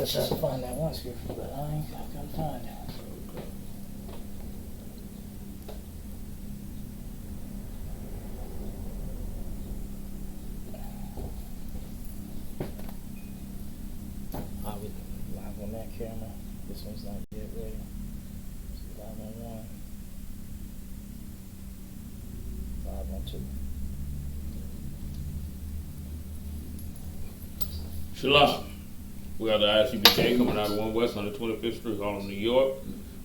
I tried to find that one scripture, but I couldn't find it. I'll be live on that camera. This one's not yet ready. It's live on one. Live on two. Shalom. We got the I.S.U.P.K coming out of 1 West 125th Street, Harlem, New York,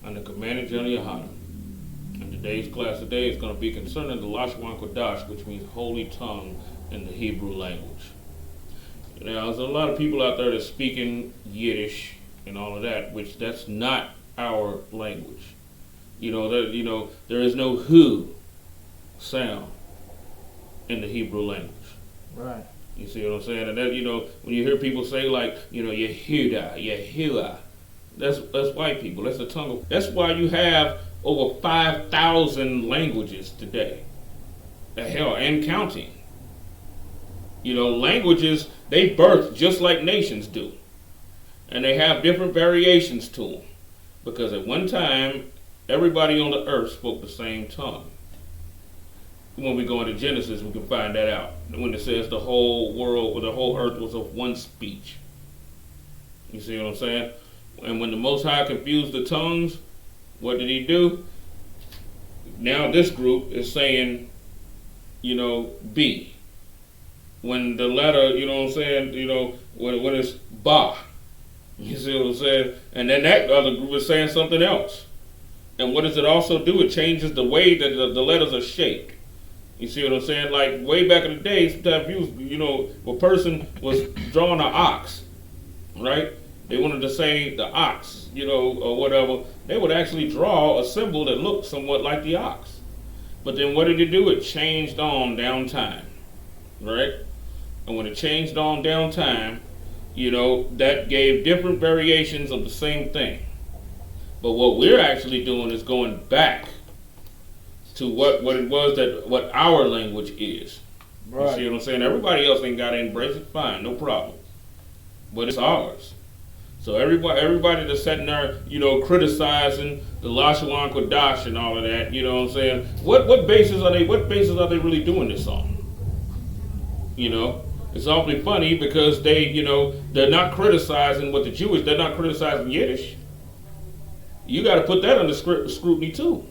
under Commander GEN.YAHANNA. And today's class today is going to be concerning the Lashawan Qadash, which means holy tongue in the Hebrew language. Now, there's a lot of people out there that's speaking Yiddish and all of that, which that's not our language. There is no who sound in the Hebrew language. Right. You see what I'm saying? And that, when you hear people say like, Yehuda, that's white people. That's the tongue. That's why you have over 5,000 languages today. Hell, and counting. Languages, they birth just like nations do. And they have different variations to them. Because at one time, everybody on the earth spoke the same tongue. When we go into Genesis, we can find that out. When it says the whole world or the whole earth was of one speech. You see what I'm saying? And when the Most High confused the tongues, what did he do? Now this group is saying, B. When the letter, when it's Ba. You see what I'm saying? And then that other group is saying something else. And what does it also do? It changes the way that the letters are shaped. You see what I'm saying? Like way back in the day, sometimes a person was drawing an ox, right? They wanted to say the ox, or whatever. They would actually draw a symbol that looked somewhat like the ox. But then what did it do? It changed on down time, right? And when it changed on down time, that gave different variations of the same thing. But what we're actually doing is going back to what it was what our language is. Right. You see what I'm saying? Everybody else ain't got to embrace it, fine, no problem. But it's ours. So everybody that's sitting there, criticizing the Lashawan Qadash and all of that, you know what I'm saying? What basis are they really doing this on? It's awfully funny because they're not criticizing what the Jewish, they're not criticizing Yiddish. You got to put that under scrutiny too.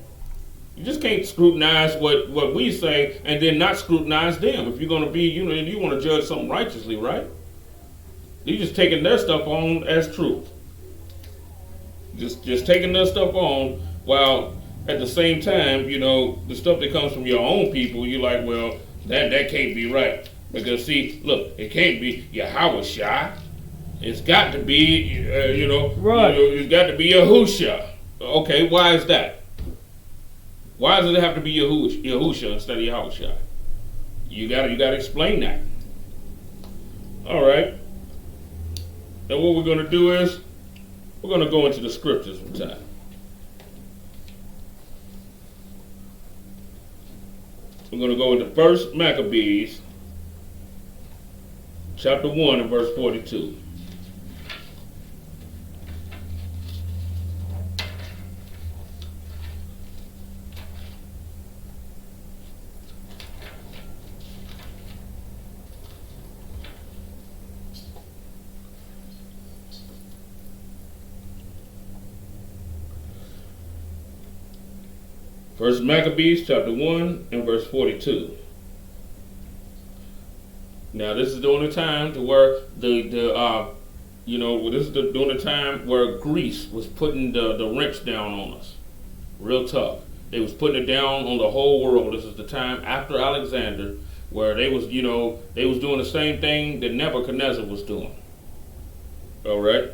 You just can't scrutinize what we say and then not scrutinize them. If you're going to be, you want to judge something righteously, right? You're just taking their stuff on as truth. Just taking their stuff on while at the same time, the stuff that comes from your own people, you're like, well, that can't be right. Because see, look, it can't be Yahweh. It's got to be, right. It's got to be Yahusha. Okay, why is that? Why does it have to be Yahusha instead of Yahushua? You gotta explain that. All right. Now what we're going to do is we're going to go into the scriptures one time. We're going to go into 1 Maccabees, chapter 1 and verse 42. First Maccabees chapter 1 and verse 42. Now this is during the time to where during the time where Greece was putting the wrench down on us, real tough. They was putting it down on the whole world. This is the time after Alexander, where they was doing the same thing that Nebuchadnezzar was doing. All right.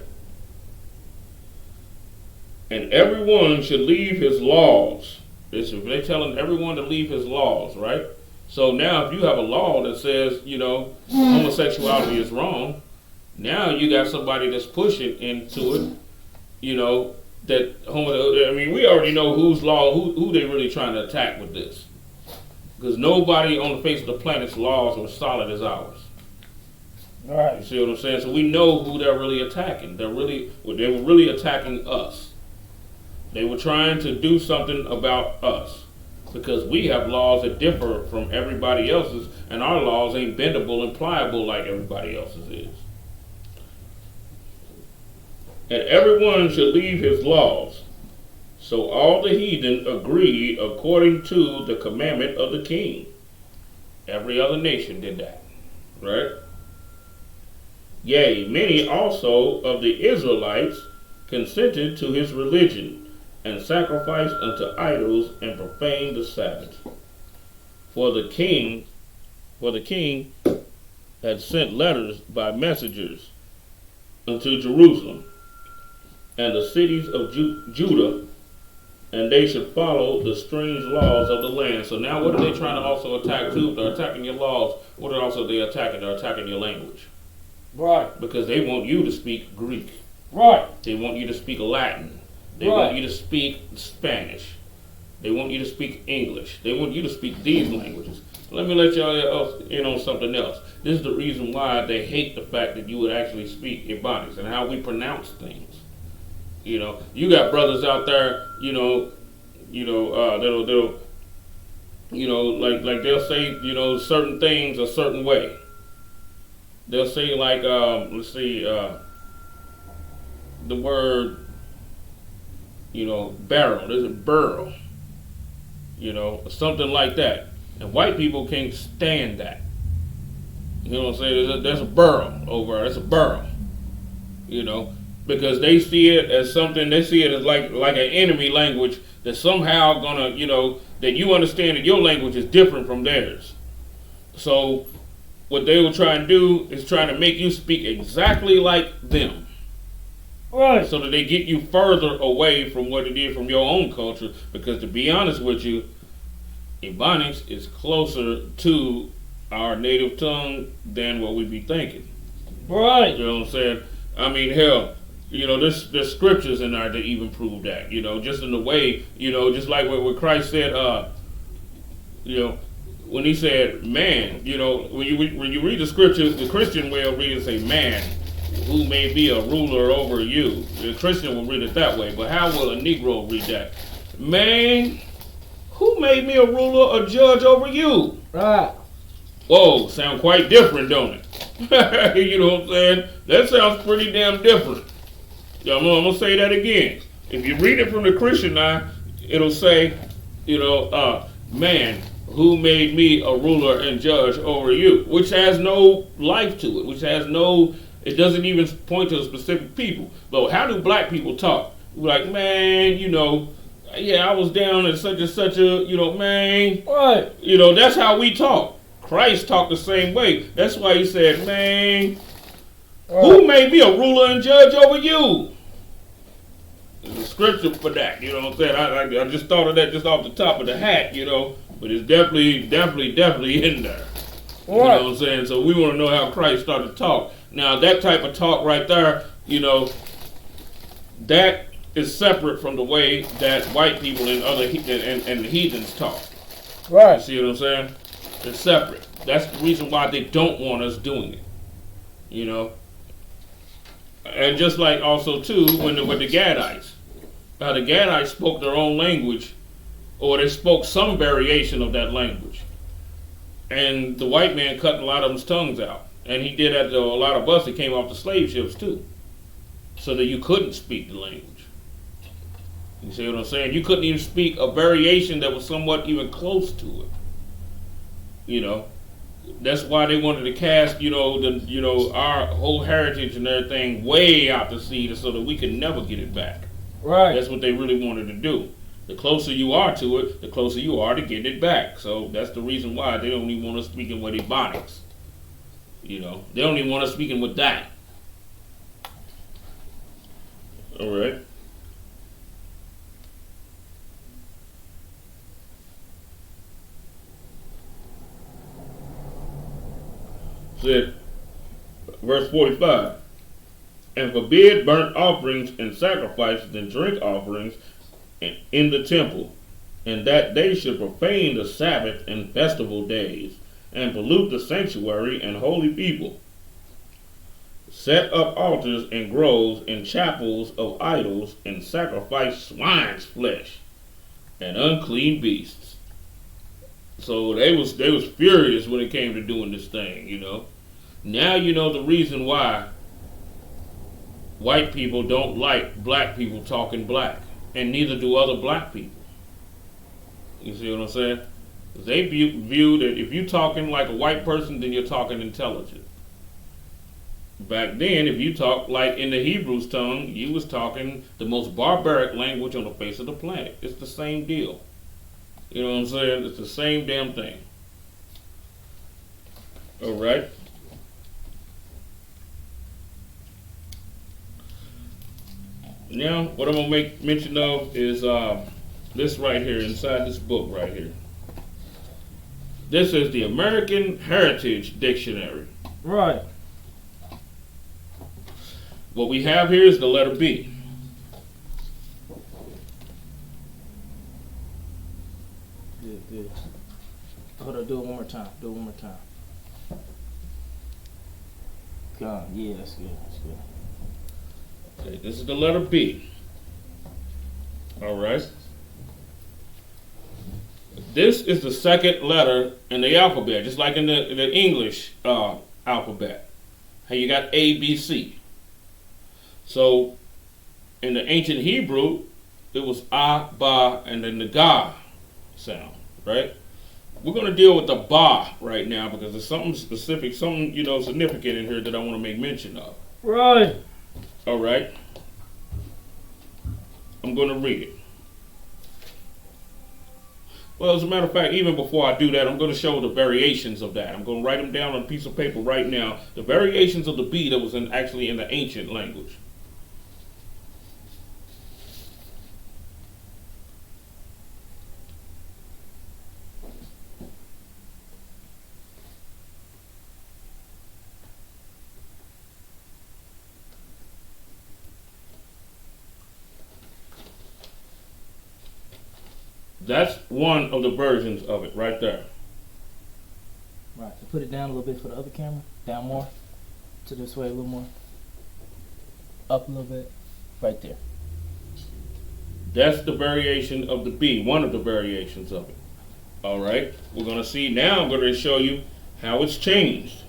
And everyone should leave his laws. They're telling everyone to leave his laws, right? So now if you have a law that says, homosexuality is wrong, now you got somebody that's pushing into it, we already know whose law, who they really trying to attack with this. Because nobody on the face of the planet's laws are as solid as ours. Right. You see what I'm saying? So we know who they're really attacking. They were really attacking us. They were trying to do something about us because we have laws that differ from everybody else's, and our laws ain't bendable and pliable like everybody else's is. And everyone should leave his laws. So all the heathen agreed according to the commandment of the king. Every other nation did that, right? Yea, many also of the Israelites consented to his religion, and sacrificed unto idols, and profaned the Sabbath. For the king had sent letters by messengers unto Jerusalem and the cities of Judah, and they should follow the strange laws of the land. So now what are they trying to also attack too? They're attacking your laws. What are also they attacking? They're attacking your language. Right. Because they want you to speak Greek. Right. They want you to speak Latin. They Right. want you to speak Spanish. They want you to speak English. They want you to speak these languages. Let me let y'all in on something else. This is the reason why they hate the fact that you would actually speak Ebonics and how we pronounce things. You know, you got brothers out there, that'll like they'll say, certain things a certain way. They'll say like, the word, barrel. There's a burrow. Something like that. And white people can't stand that. You know what I'm saying? There's a burrow over there. That's a burrow. Because they see it as something, they see it as like an enemy language that's somehow gonna, that you understand that your language is different from theirs. So what they will try and do is try to make you speak exactly like them. Right. So that they get you further away from what it is from your own culture. Because to be honest with you, Ebonics is closer to our native tongue than what we be thinking. Right. You know what I'm saying? I mean, hell, there's scriptures in there that even prove that. Just in the way, just like what Christ said, when he said man, when you read the scriptures, the Christian way of reading say man, who may be a ruler over you. The Christian will read it that way, but how will a Negro read that? Man, who made me a ruler or judge over you? Right. Whoa, sound quite different, don't it? You know what I'm saying? That sounds pretty damn different. I'm going to say that again. If you read it from the Christian eye, it'll say, man, who made me a ruler and judge over you? Which has no life to it, it doesn't even point to a specific people. But how do black people talk? We're like, man, I was down at such and such a, man. Right. That's how we talk. Christ talked the same way. That's why he said, man, who made me a ruler and judge over you? There's a scripture for that, you know what I'm saying? I just thought of that just off the top of the hat, but it's definitely in there. You know what I'm saying? So we want to know how Christ started to talk. Now that type of talk right there, that is separate from the way that white people and other and the heathens talk. Right. You see what I'm saying? It's separate. That's the reason why they don't want us doing it. And just like also too, with the Gadites, the Gadites spoke their own language, or they spoke some variation of that language, and the white man cut a lot of them's tongues out, and he did that to a lot of us that came off the slave ships too, so that you couldn't speak the language. You see what I'm saying? You couldn't even speak a variation that was somewhat even close to it. That's why they wanted to cast, our whole heritage and everything way out to sea so that we could never get it back. Right. That's what they really wanted to do. The closer you are to it, the closer you are to getting it back. So that's the reason why they don't even want us speaking with Ebonics. They don't even want us speaking with that. All right. Said, verse 45, and forbid burnt offerings and sacrifices and drink offerings in the temple, and that they should profane the Sabbath and festival days, and pollute the sanctuary and holy people, set up altars and groves and chapels of idols, and sacrifice swine's flesh and unclean beasts. So they was furious when it came to doing this thing, you know. Now you know the reason why white people don't like black people talking black, and neither do other black people. You see what I'm saying? They view that if you're talking like a white person, then you're talking intelligent. Back then, if you talk like in the Hebrew's tongue, you was talking the most barbaric language on the face of the planet. It's the same deal. You know what I'm saying? It's the same damn thing. All right. Now, what I'm gonna make mention of is this right here, inside this book right here. This is the American Heritage Dictionary. Right. What we have here is the letter B. Good. Hold on, do it one more time. Come on. Yeah, that's good. Okay, this is the letter B. All right. This is the second letter in the alphabet, just like in the English alphabet. How you got A, B, C. So in the ancient Hebrew, it was A, Ba, and then the Ga sound, right? We're going to deal with the Ba right now because there's something specific, something, you know, significant in here that I want to make mention of. Right. All right. I'm going to read it. Well, as a matter of fact, even before I do that, I'm going to show the variations of that. I'm going to write them down on a piece of paper right now. The variations of the B that was actually in the ancient language. That's one of the versions of it right there. Right. So put it down a little bit for the other camera. Down more. To this way a little more. Up a little bit. Right there. That's the variation of the B, one of the variations of it. All right. We're going to see now, I'm going to show you how it's changed.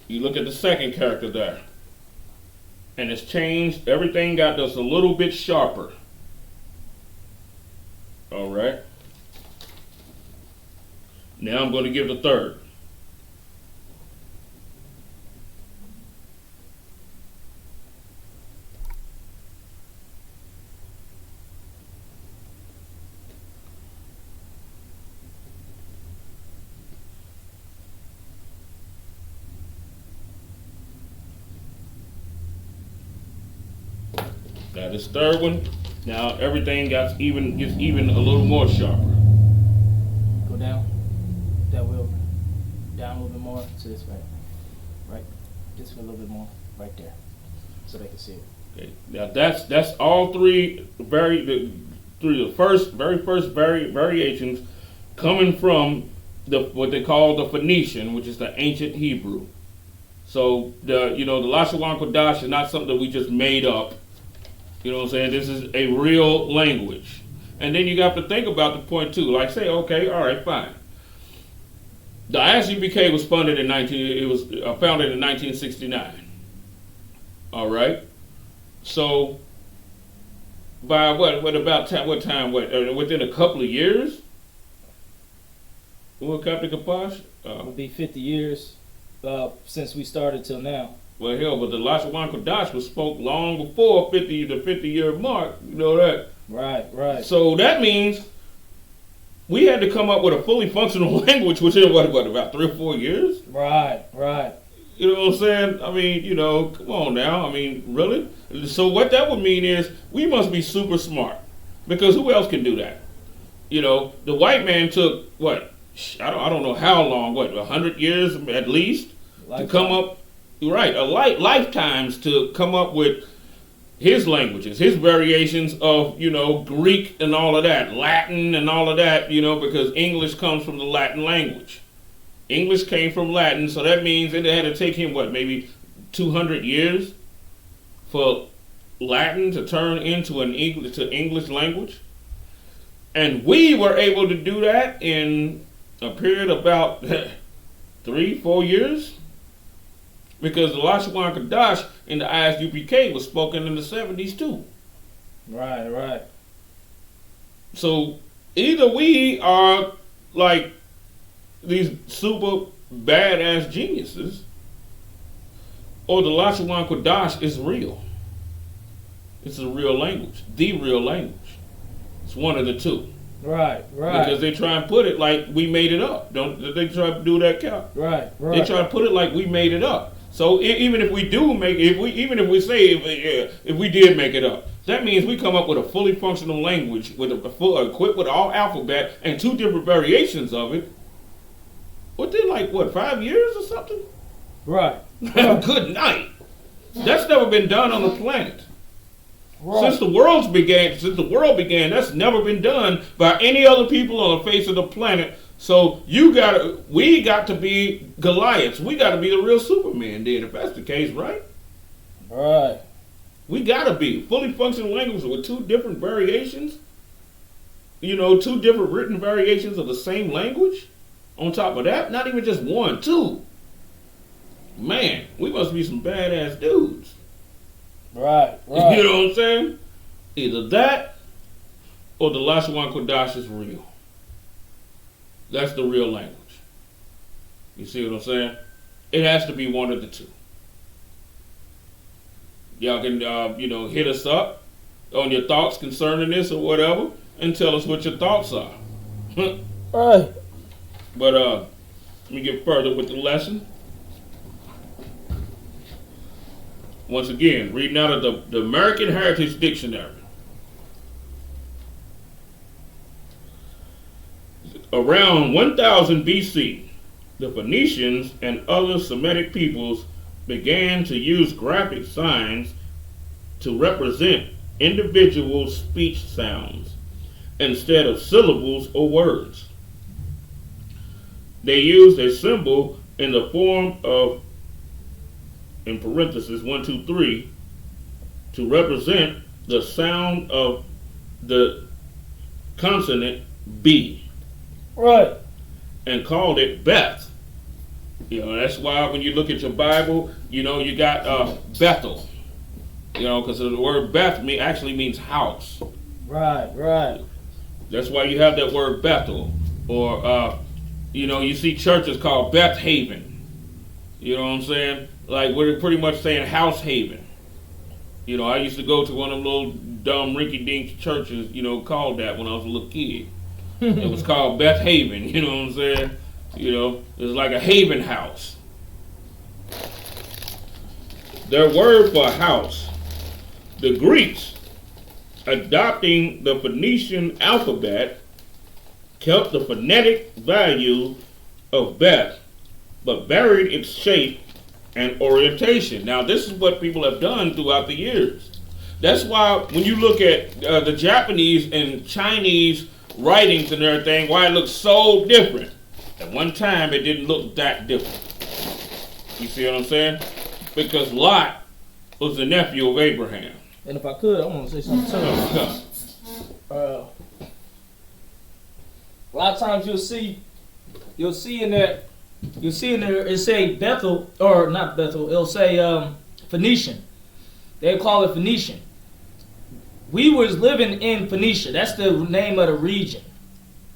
You look at the second character there, and it's changed. Everything got just a little bit sharper. All right. Now I'm going to give the third. Got this third one. Now everything gets even a little more sharper. Go down. That wheel. Down a little bit more to this way. Right. This way a little bit more. Right there. So they can see it. Okay. Now that's all three very first variations coming from what they call the Phoenician, which is the ancient Hebrew. So the Lashawan Qadash is not something that we just made up. You know what I'm saying? This is a real language. And then you have to think about the point too. Like say, okay, all right, fine. The I.S.U.P.K was founded in 1969. All right. So by within a couple of years? What Captain Qadash? It'll be 50 years since we started till now. Well, hell, but the Lashawan Qadash was spoke long before the 50-year mark. You know that? Right. So that means we had to come up with a fully functional language within, about 3 or 4 years? Right. You know what I'm saying? I mean, come on now. I mean, really? So what that would mean is we must be super smart. Because who else can do that? You know, the white man took what? I don't know how long. What, 100 years at least to come up. Right, lifetimes to come up with his languages, his variations of, you know, Greek and all of that, Latin and all of that, you know, because English comes from the Latin language. English came from Latin, so that means it had to take him, what, maybe 200 years for Latin to turn into English language. And we were able to do that in a period of about 3-4 years. Because the Lashawan Qadash in the I.S.U.P.K was spoken in the 70s too. Right. So either we are like these super badass geniuses, or the Lashawan Qadash is real. It's a real language, the real language. It's one of the two. Right. Because they try and put it like we made it up. Don't they try to do that, Cal? Right. They try to put it like we made it up. So even if we do make it, if we did make it up, that means we come up with a fully functional language with equipped with all alphabet and 2 different variations of it. Within 5 years or something? Right. Good night. That's never been done on the planet. Right. Since the world began, that's never been done by any other people on the face of the planet. So we got to be Goliaths. We got to be the real Superman then, if that's the case, right? Right. We got to be fully functional language with 2 different variations. You know, 2 different written variations of the same language. On top of that, not even just 1, 2. Man, we must be some badass dudes. Right. You know what I'm saying? Either that or the Lashawan Qadash is real. That's the real language. You see what I'm saying? It has to be one of the 2. Y'all can, hit us up on your thoughts concerning this or whatever, and tell us what your thoughts are. Right. But let me get further with the lesson. Once again, reading out of the American Heritage Dictionary. Around 1000 BC, the Phoenicians and other Semitic peoples began to use graphic signs to represent individual speech sounds instead of syllables or words. They used a symbol in the form of, in parentheses, 1, 2, 3, to represent the sound of the consonant B. Right. And called it Beth. You know, that's why when you look at your Bible, you know, you got Bethel. You know, because the word Beth actually means house. Right. That's why you have that word Bethel. Or, you see churches called Beth Haven. You know what I'm saying? Like, we're pretty much saying house haven. You know, I used to go to one of them little dumb rinky-dink churches, called that when I was a little kid. It was called Beth Haven, you know what I'm saying? You know, it was like a haven house. Their word for house. The Greeks, adopting the Phoenician alphabet, kept the phonetic value of Beth, but varied its shape and orientation. Now, this is what people have done throughout the years. That's why when you look at the Japanese and Chinese writings and everything, why it looks so different. At one time, it didn't look that different. You see what I'm saying? Because Lot was the nephew of Abraham. And if I could, I want to say something too. A lot of times you'll see in there it say Bethel, or not Bethel, it'll say Phoenician. They call it Phoenician. We was living in Phoenicia. That's the name of the region.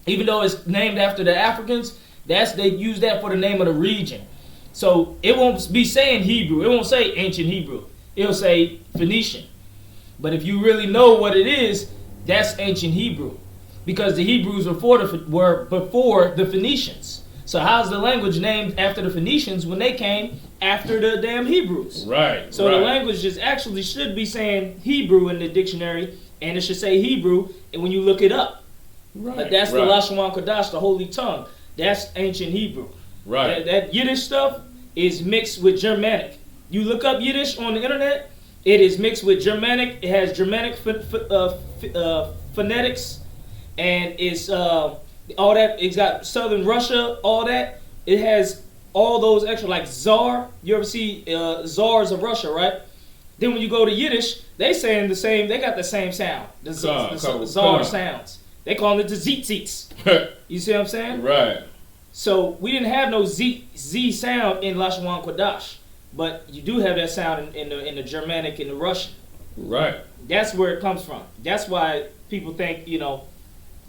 Even though it's named after the Africans, they use that for the name of the region. So it won't be saying Hebrew. It won't say ancient Hebrew. It'll say Phoenician. But if you really know what it is, that's ancient Hebrew. Because the Hebrews were before the Phoenicians. So how's the language named after the Phoenicians when they came after the damn Hebrews? Right. So the language actually should be saying Hebrew in the dictionary, and it should say Hebrew. And when you look it up, Right. that's the Right. Lashawan Qadash, the Holy Tongue. That's ancient Hebrew. Right. That Yiddish stuff is mixed with Germanic. You look up Yiddish on the internet, it is mixed with Germanic. It has Germanic phonetics, and it's all that. It's got Southern Russia, all that. It has all those extra, like Tsar. You ever see Tsars of Russia, right? Then when you go to Yiddish, they saying the same. They got the same sound. The Tsar sounds. They call it the Zits. You see what I'm saying? Right. So we didn't have no Z sound in Lashawan Qadash, but you do have that sound in the Germanic and the Russian. Right. That's where it comes from. That's why people think,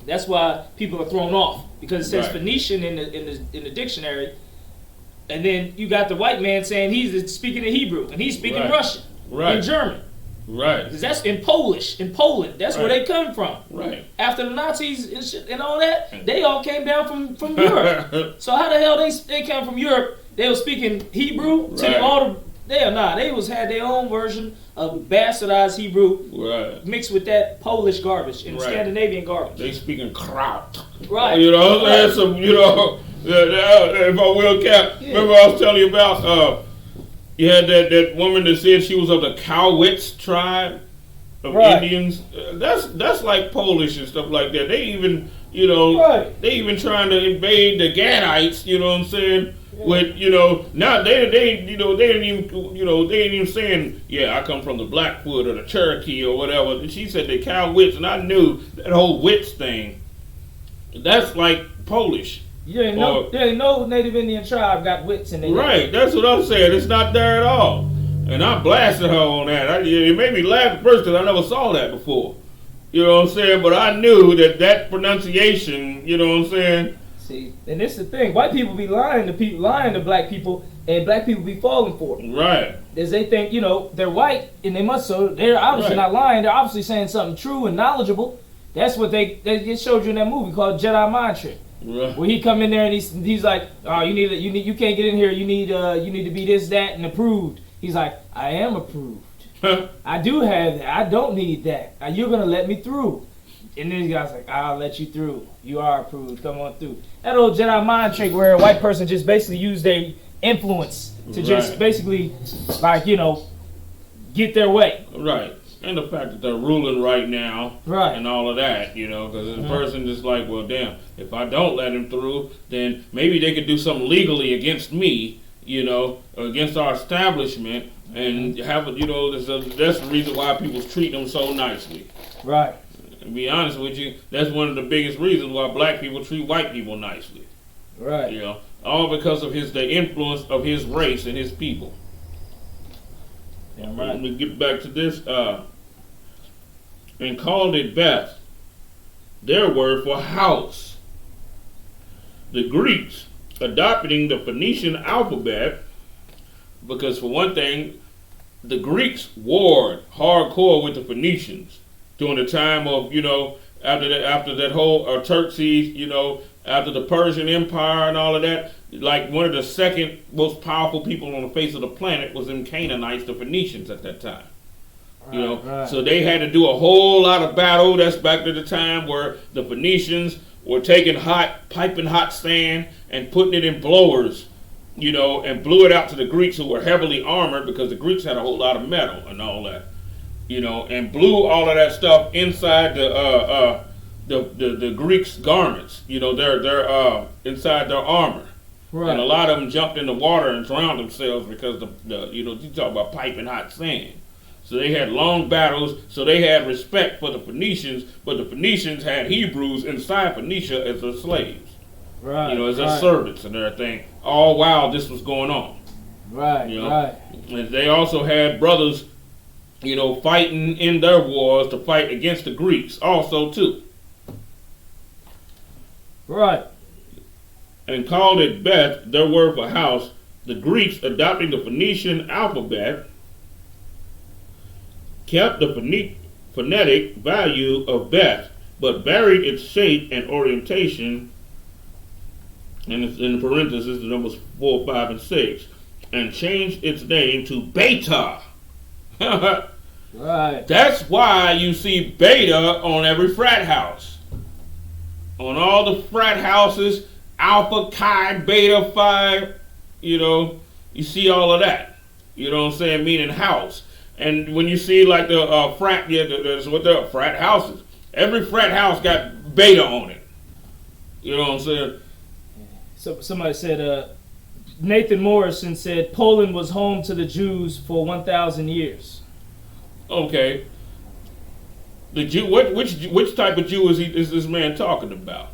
that's why people are thrown off, because it says Phoenician in the dictionary, and then you got the white man saying he's speaking in Hebrew and he's speaking Russian and German. Right. Because that's in Polish, in Poland. That's where they come from. Right. After the Nazis and shit and all that, they all came down from Europe. So how the hell they came from Europe? They were speaking Hebrew to all the. They had their own version of bastardized Hebrew mixed with that Polish garbage and Scandinavian garbage. They speaking kraut. Right. You know, there's some, if I will, Cap, remember I was telling you about, you had that woman that said she was of the Cowitz tribe of Indians. That's like Polish and stuff like that. They even, they even trying to invade the Gadites, you know what I'm saying? With now they ain't even saying, I come from the Blackfoot or the Cherokee or whatever. And she said the Cowitz, and I knew that whole witch thing. That's like Polish. There ain't no Native Indian tribe got wits in their Right, that's what I'm saying. It's not there at all. And I blasted her on that. It made me laugh at first because I never saw that before. You know what I'm saying? But I knew that pronunciation, you know what I'm saying? See, and this is the thing. White people be lying to black people, and black people be falling for it. Right. As they think, they're white, and they're obviously not lying. They're obviously saying something true and knowledgeable. That's what they showed you in that movie called Jedi Mind Trick. Right. Where he come in there and he's like, oh, you can't get in here. You need to be this, that, and approved. He's like, I am approved. I do have that. I don't need that. You're gonna let me through. And then the guy's like, I'll let you through. You are approved. Come on through. That old Jedi mind trick where a white person just basically used their influence to just basically, get their way. Right. And the fact that they're ruling right now, and all of that, because the person just like, well, damn, if I don't let him through, then maybe they could do something legally against me, against our establishment, and have that's the reason why people treat them so nicely. Right. To be honest with you, that's one of the biggest reasons why black people treat white people nicely. Right. All because of the influence of his race and his people. Yeah, right. Let me get back to this. And called it Beth, their word for house. The Greeks adopting the Phoenician alphabet, because for one thing, the Greeks warred hardcore with the Phoenicians during the time of, after that whole Xerxes, after the Persian Empire and all of that. Like one of the second most powerful people on the face of the planet was them Canaanites, the Phoenicians at that time. So they had to do a whole lot of battle. That's back to the time where the Phoenicians were taking piping hot sand and putting it in blowers, and blew it out to the Greeks, who were heavily armored because the Greeks had a whole lot of metal and all that, and blew all of that stuff inside the Greeks' garments, their inside their armor. Right. And a lot of them jumped in the water and drowned themselves because you talk about piping hot sand. So they had long battles, so they had respect for the Phoenicians, but the Phoenicians had Hebrews inside Phoenicia as their slaves. Right. As their servants and everything, all while this was going on. Right, right. And they also had brothers, fighting in their wars to fight against the Greeks also too. Right. And called it Beth, their word for house. The Greeks, adopting the Phoenician alphabet, kept the phonetic value of Beth, but varied its shape and orientation, and it's in parentheses the numbers 4, 5, and 6, and changed its name to Beta. Right. Right. That's why you see beta on every frat house. On all the frat houses, Alpha, Chi, Beta, Phi, you see all of that. You know what I'm saying? Meaning house. And when you see like the frat, that's what the frat houses. Every frat house got beta on it. You know what I'm saying? So somebody said, Nathan Morrison said Poland was home to the Jews for 1,000 years. Okay. The Jew, which type of Jew is this man talking about?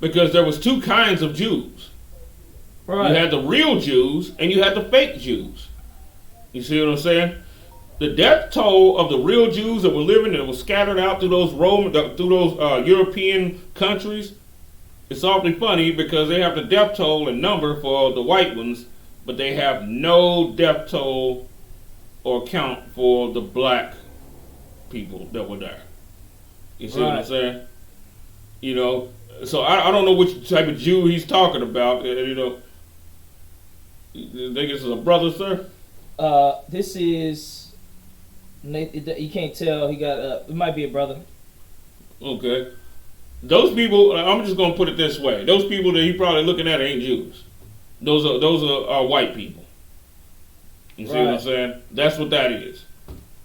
Because there was two kinds of Jews. Right. You had the real Jews and you had the fake Jews. You see what I'm saying? The death toll of the real Jews that were living and were scattered out through those European countries, it's awfully funny because they have the death toll and number for the white ones, but they have no death toll or count for the black people that were there. You see what I'm saying? So I don't know which type of Jew he's talking about. You think this is a brother, sir? This is you can't tell. He got it might be a brother. Okay. Those people, I'm just gonna put it this way: those people that he probably looking at ain't Jews. Those are white people. You see what I'm saying? That's what that is.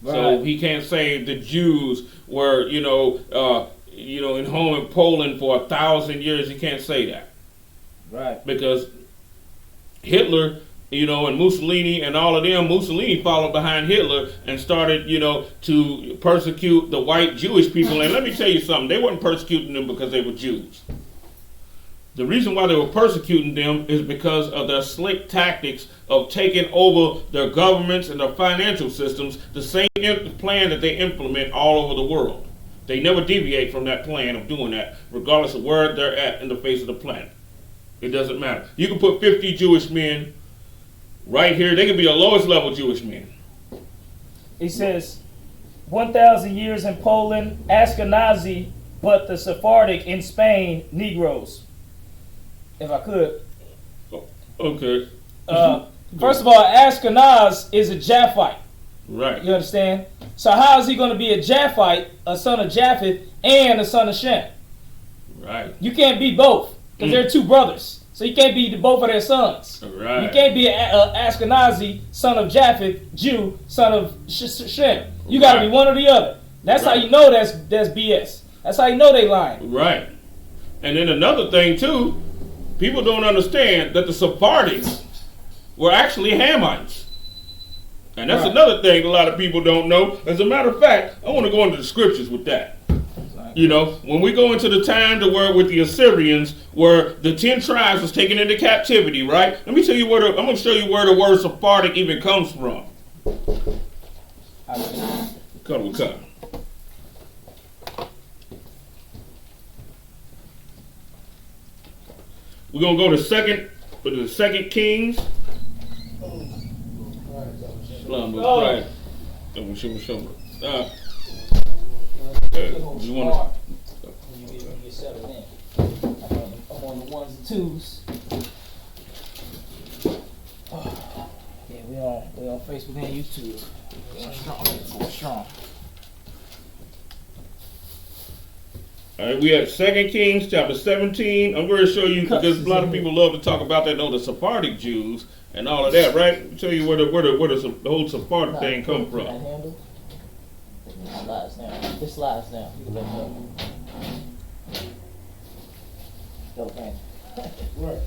Right. So he can't say the Jews were, in home in Poland for 1,000 years. He can't say that. Right. Because Hitler, and Mussolini and all of them, Mussolini followed behind Hitler and started, to persecute the white Jewish people. And let me tell you something, they weren't persecuting them because they were Jews. The reason why they were persecuting them is because of their slick tactics of taking over their governments and their financial systems, the same plan that they implement all over the world. They never deviate from that plan of doing that, regardless of where they're at in the face of the planet. It doesn't matter. You can put 50 Jewish men right here. They can be the lowest level Jewish men. He says, 1,000 years in Poland, Ashkenazi, but the Sephardic in Spain, Negroes. If I could. Okay. First of all, Ashkenaz is a Japhite. Right. You understand? So how is he going to be a Japhite, a son of Japheth, and a son of Shem? Right. You can't be both, because they're two brothers. So you can't be both of their sons. Right. You can't be an Ashkenazi, son of Japheth, Jew, son of Shem. You got to be one or the other. That's how you know that's BS. That's how you know they lying. Right. And then another thing, too, people don't understand that the Sephardics were actually Hamites. And that's another thing a lot of people don't know. As a matter of fact, I want to go into the scriptures with that. When we go into the time to where with the Assyrians, where the 10 tribes was taken into captivity, right? Let me tell you I'm going to show you where the word Sephardic even comes from. Come. We're going to go to Second Kings. SHALAM. You want to? You get settled in. I'm on the ones and twos. Yeah, we on Facebook and YouTube. Going strong. All right, we at 2 Kings chapter 17. I'm going to show you, because a lot of people love to talk about that, the Sephardic Jews and all of that, right? I'll tell you where the whole Sephardic thing come from. This slides now. You can let go. Go, man. Right.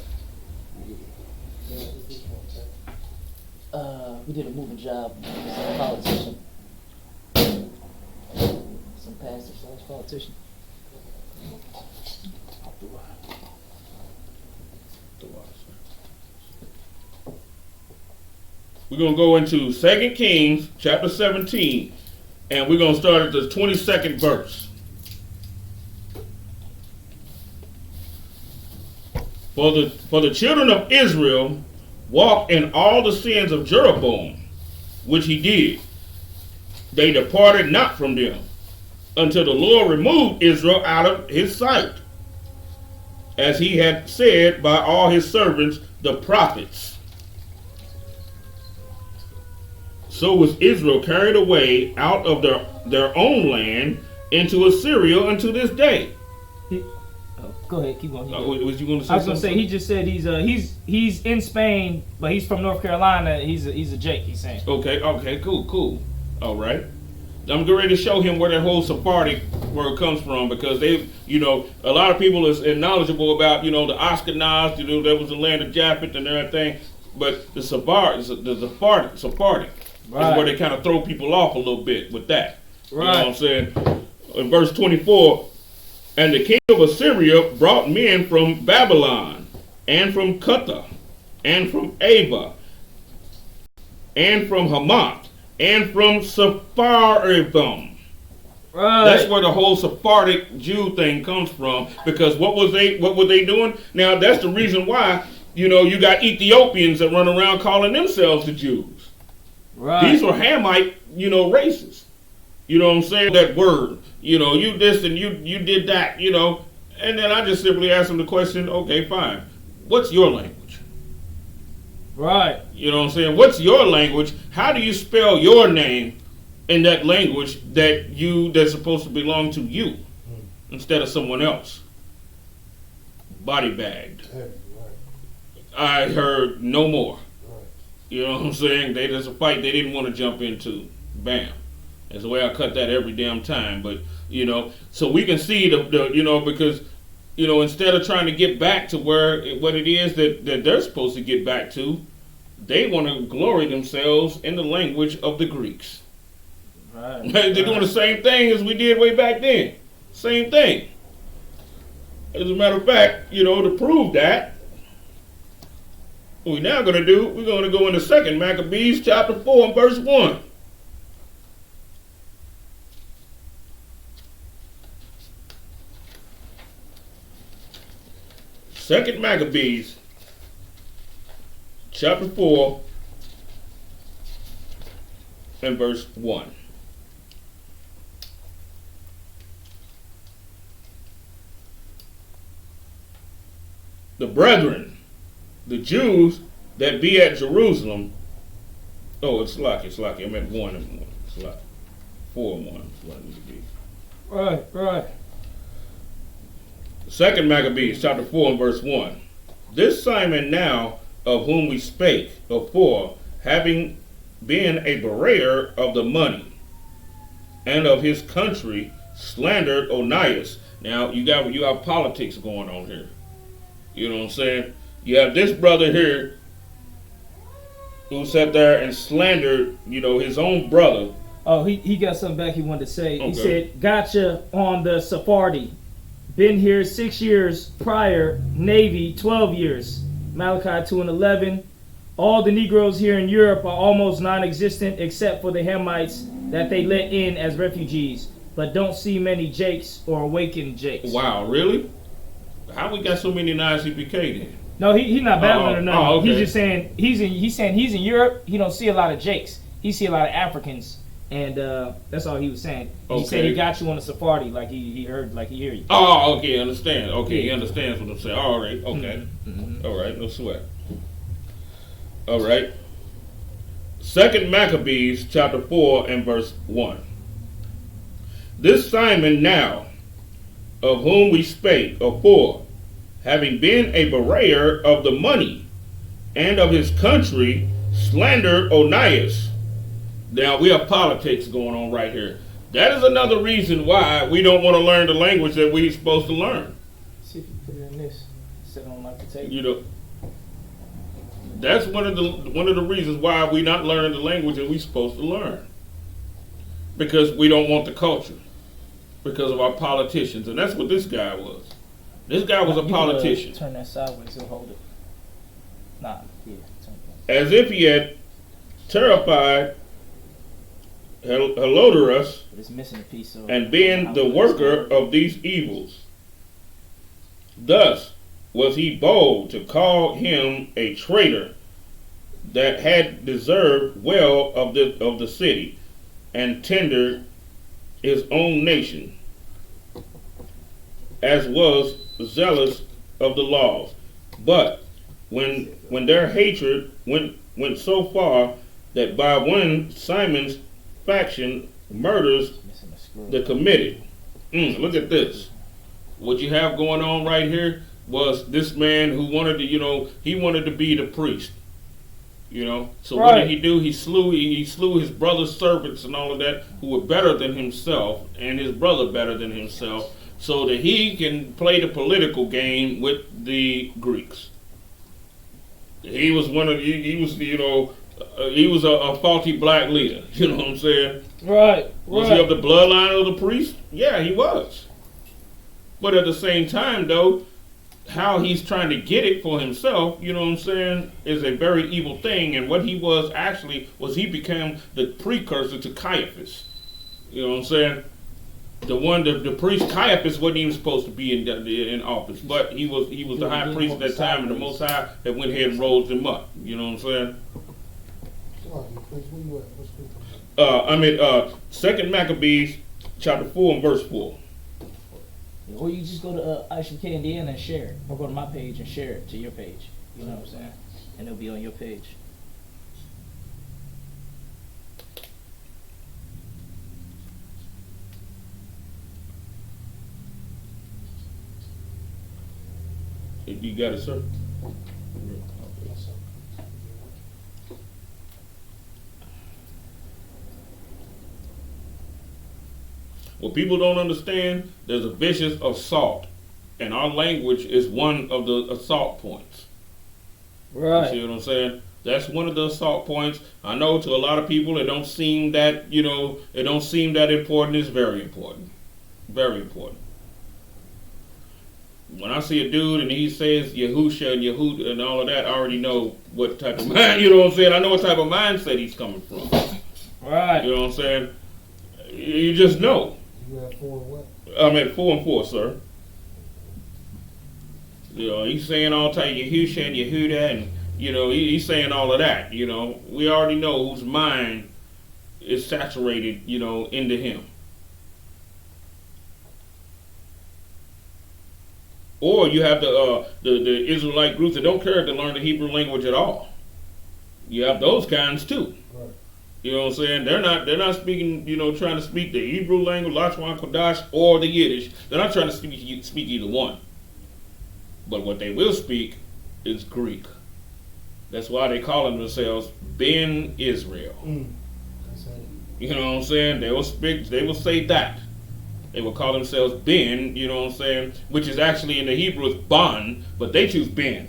We did a moving job. Some politician. Some pastor / politician. We're going to go into 2 Kings chapter 17, and we're going to start at the 22nd verse. For the children of Israel walked in all the sins of Jeroboam, which he did. They departed not from them, until the Lord removed Israel out of his sight, as he had said by all his servants, the prophets. So was Israel carried away out of their own land into Assyria unto this day. Go ahead, keep going. Was you going to say? I was going to say he just said he's in Spain, but he's from North Carolina. He's a Jake. He's saying. Okay, cool. All right. I'm getting ready to show him where that whole Sephardic word comes from, because they, a lot of people is knowledgeable about, the Ashkenaz, that was the land of Japheth and everything, but the Sephardic is where they kind of throw people off a little bit with that. Right. You know what I'm saying? In verse 24, and the king of Assyria brought men from Babylon, and from Cutha, and from Ava, and from Hamath, and from Sepharvaim. Right. That's where the whole Sephardic Jew thing comes from. Because what were they doing? Now that's the reason why, you got Ethiopians that run around calling themselves the Jews. Right. These were Hamite, races. You know what I'm saying? That word. You this and you did that, And then I just simply ask them the question, okay, fine. What's your language? Right. You know what I'm saying? What's your language? How do you spell your name in that language that's supposed to belong to you instead of someone else? Body bagged. I heard no more. You know what I'm saying? There's a fight they didn't want to jump into. Bam. That's the way I cut that every damn time. But, so we can see because, instead of trying to get back to what it is that they're supposed to get back to, they want to glory themselves in the language of the Greeks. Right. They're doing the same thing as we did way back then. Same thing. As a matter of fact, to prove that, what we're now going to do, we're going to go into 2 Maccabees chapter 4 and verse 1. Second Maccabees, chapter 4, and verse 1. The brethren, the Jews that be at Jerusalem, it's lucky. I meant 1 and 1. It's lucky. 4 and 1 is what it need to be. Right. Second Maccabees chapter 4 and verse 1. This Simon now, of whom we spake afore, having been a betrayer of the money and of his country, slandered Onias. Now you have politics going on here. You know what I'm saying? You have this brother here who sat there and slandered, his own brother. Oh, he got something back he wanted to say. Okay. He said, gotcha on the Sephardi. Been here 6 years prior, Navy 12 years. Malachi 2 and 11. All the Negroes here in Europe are almost non-existent except for the Hamites that they let in as refugees, but don't see many Jakes or awakened Jakes. Wow, really? How we got so many I.S.U.P.K then? No, he's not battling or nothing. Okay. He's just saying he's in Europe. He don't see a lot of Jakes. He see a lot of Africans. And that's all he was saying. He said he got you on the Sephardi, like he heard, like he hear you. Oh, okay, understand. Okay, yeah. He understands what I'm saying. All right, okay. Mm-hmm. All right, no sweat. All right. 2 Maccabees chapter 4 and verse 1. This Simon now, of whom we spake afore, having been a betrayer of the money and of his country, slandered Onias. Now, we have politics going on right here. That is another reason why we don't want to learn the language that we're supposed to learn. See if you put it in this. Sit on like the table. That's one of the reasons why we're not learning the language that we're supposed to learn. Because we don't want the culture. Because of our politicians. And that's what this guy was. This guy was a politician. Turn that sideways, he'll hold it. Nah, yeah. As if he had terrified Helodorus, and being the worker of these evils. Thus was he bold to call him a traitor that had deserved well of the city, and tendered his own nation, as was zealous of the laws. But when their hatred went so far that by one Simon's faction murders the committed. Look at this. What you have going on right here was this man who wanted to, he wanted to be the priest. So what did he do? He slew his brother's servants and all of that who were better than himself, and his brother better than himself, so that he can play the political game with the Greeks. He was he was a faulty black leader. You know what I'm saying? Right. Was he of the bloodline of the priest? Yeah, he was. But at the same time, though, how he's trying to get it for himself, you know what I'm saying, is a very evil thing. And what he was actually was he became the precursor to Caiaphas. You know what I'm saying? The priest Caiaphas wasn't even supposed to be in office, but he was the high priest at that time, and the Most High that went ahead and rose him up. You know what I'm saying? I'm at 2 Maccabees chapter 4 and verse 4. Or you just go to I.S.U.P.K, Indiana and share it. Or go to my page and share it to your page. You know what I'm saying? And it'll be on your page. You got it, sir? What people don't understand, there's a vicious assault, and our language is one of the assault points. Right. You see what I'm saying? That's one of the assault points. I know to a lot of people it don't seem that, it don't seem that important. It's very important. Very important. When I see a dude and he says Yahusha and Yehud and all of that, I already know what type of mind, you know what I'm saying? I know what type of mindset he's coming from. Right. You know what I'm saying? You just know. You at 4 and what? I'm at 4 and 4, sir. He's saying all type Yahusha and Yehuda, and he's saying all of that. We already know whose mind is saturated, into him. Or you have the Israelite groups that don't care to learn the Hebrew language at all. You have those kinds too. Right. You know what I'm saying? They're not speaking, trying to speak the Hebrew language, Lashawan, Qadash, or the Yiddish. They're not trying to speak either one. But what they will speak is Greek. That's why they call themselves Ben Israel. That's it. You know what I'm saying? They will say that. They will call themselves Ben, you know what I'm saying? Which is actually in the Hebrew is Ban, but they choose Ben.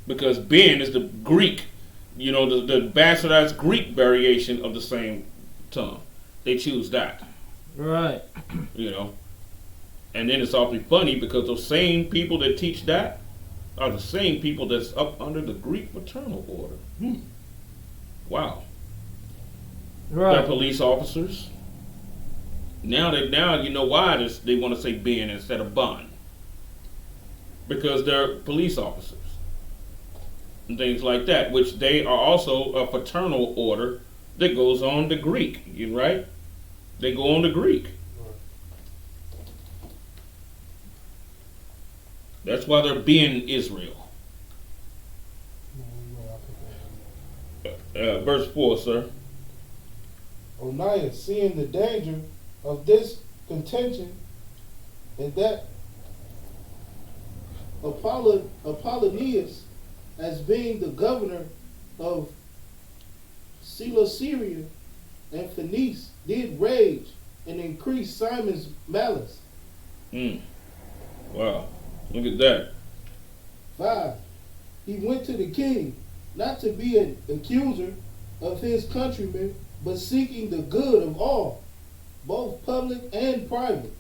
Because Ben is the Greek, the bastardized Greek variation of the same tongue. They choose that. Right. And then it's awfully funny because those same people that teach that are the same people that's up under the Greek fraternal order. Wow. Right. They're police officers. Now you know why they want to say Ben instead of Ban. Because they're police officers. And things like that, which they are also a fraternal order that goes on to Greek, right? They go on to Greek. That's why they're being Israel. Verse 4, sir. Onias, seeing the danger of this contention, and that Apollonius, as being the governor of Cilicia and Phoenice, did rage and increase Simon's malice. Wow. Look at that. 5. He went to the king, not to be an accuser of his countrymen, but seeking the good of all, both public and private.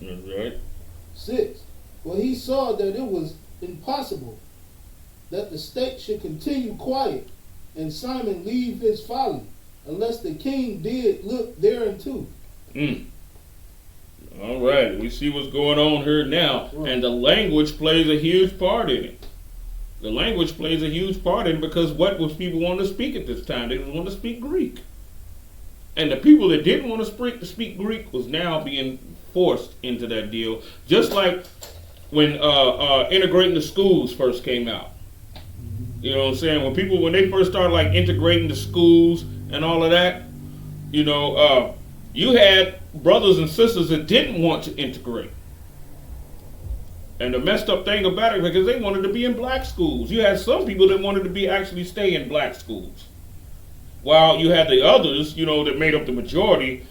That's right. 6. For he saw that it was impossible that the state should continue quiet and Simon leave his folly, unless the king did look thereunto. All right, we see what's going on here now, and the language plays a huge part in it. The language plays a huge part in it because what was people wanting to speak at this time? They want to speak Greek. And the people that didn't want to speak Greek was now being forced into that deal. Just like when integrating the schools first came out. You know what I'm saying? When they first started like integrating the schools and all of that, you had brothers and sisters that didn't want to integrate. And the messed up thing about it, because they wanted to be in black schools. You had some people that wanted to actually stay in black schools. While you had the others, that made up the majority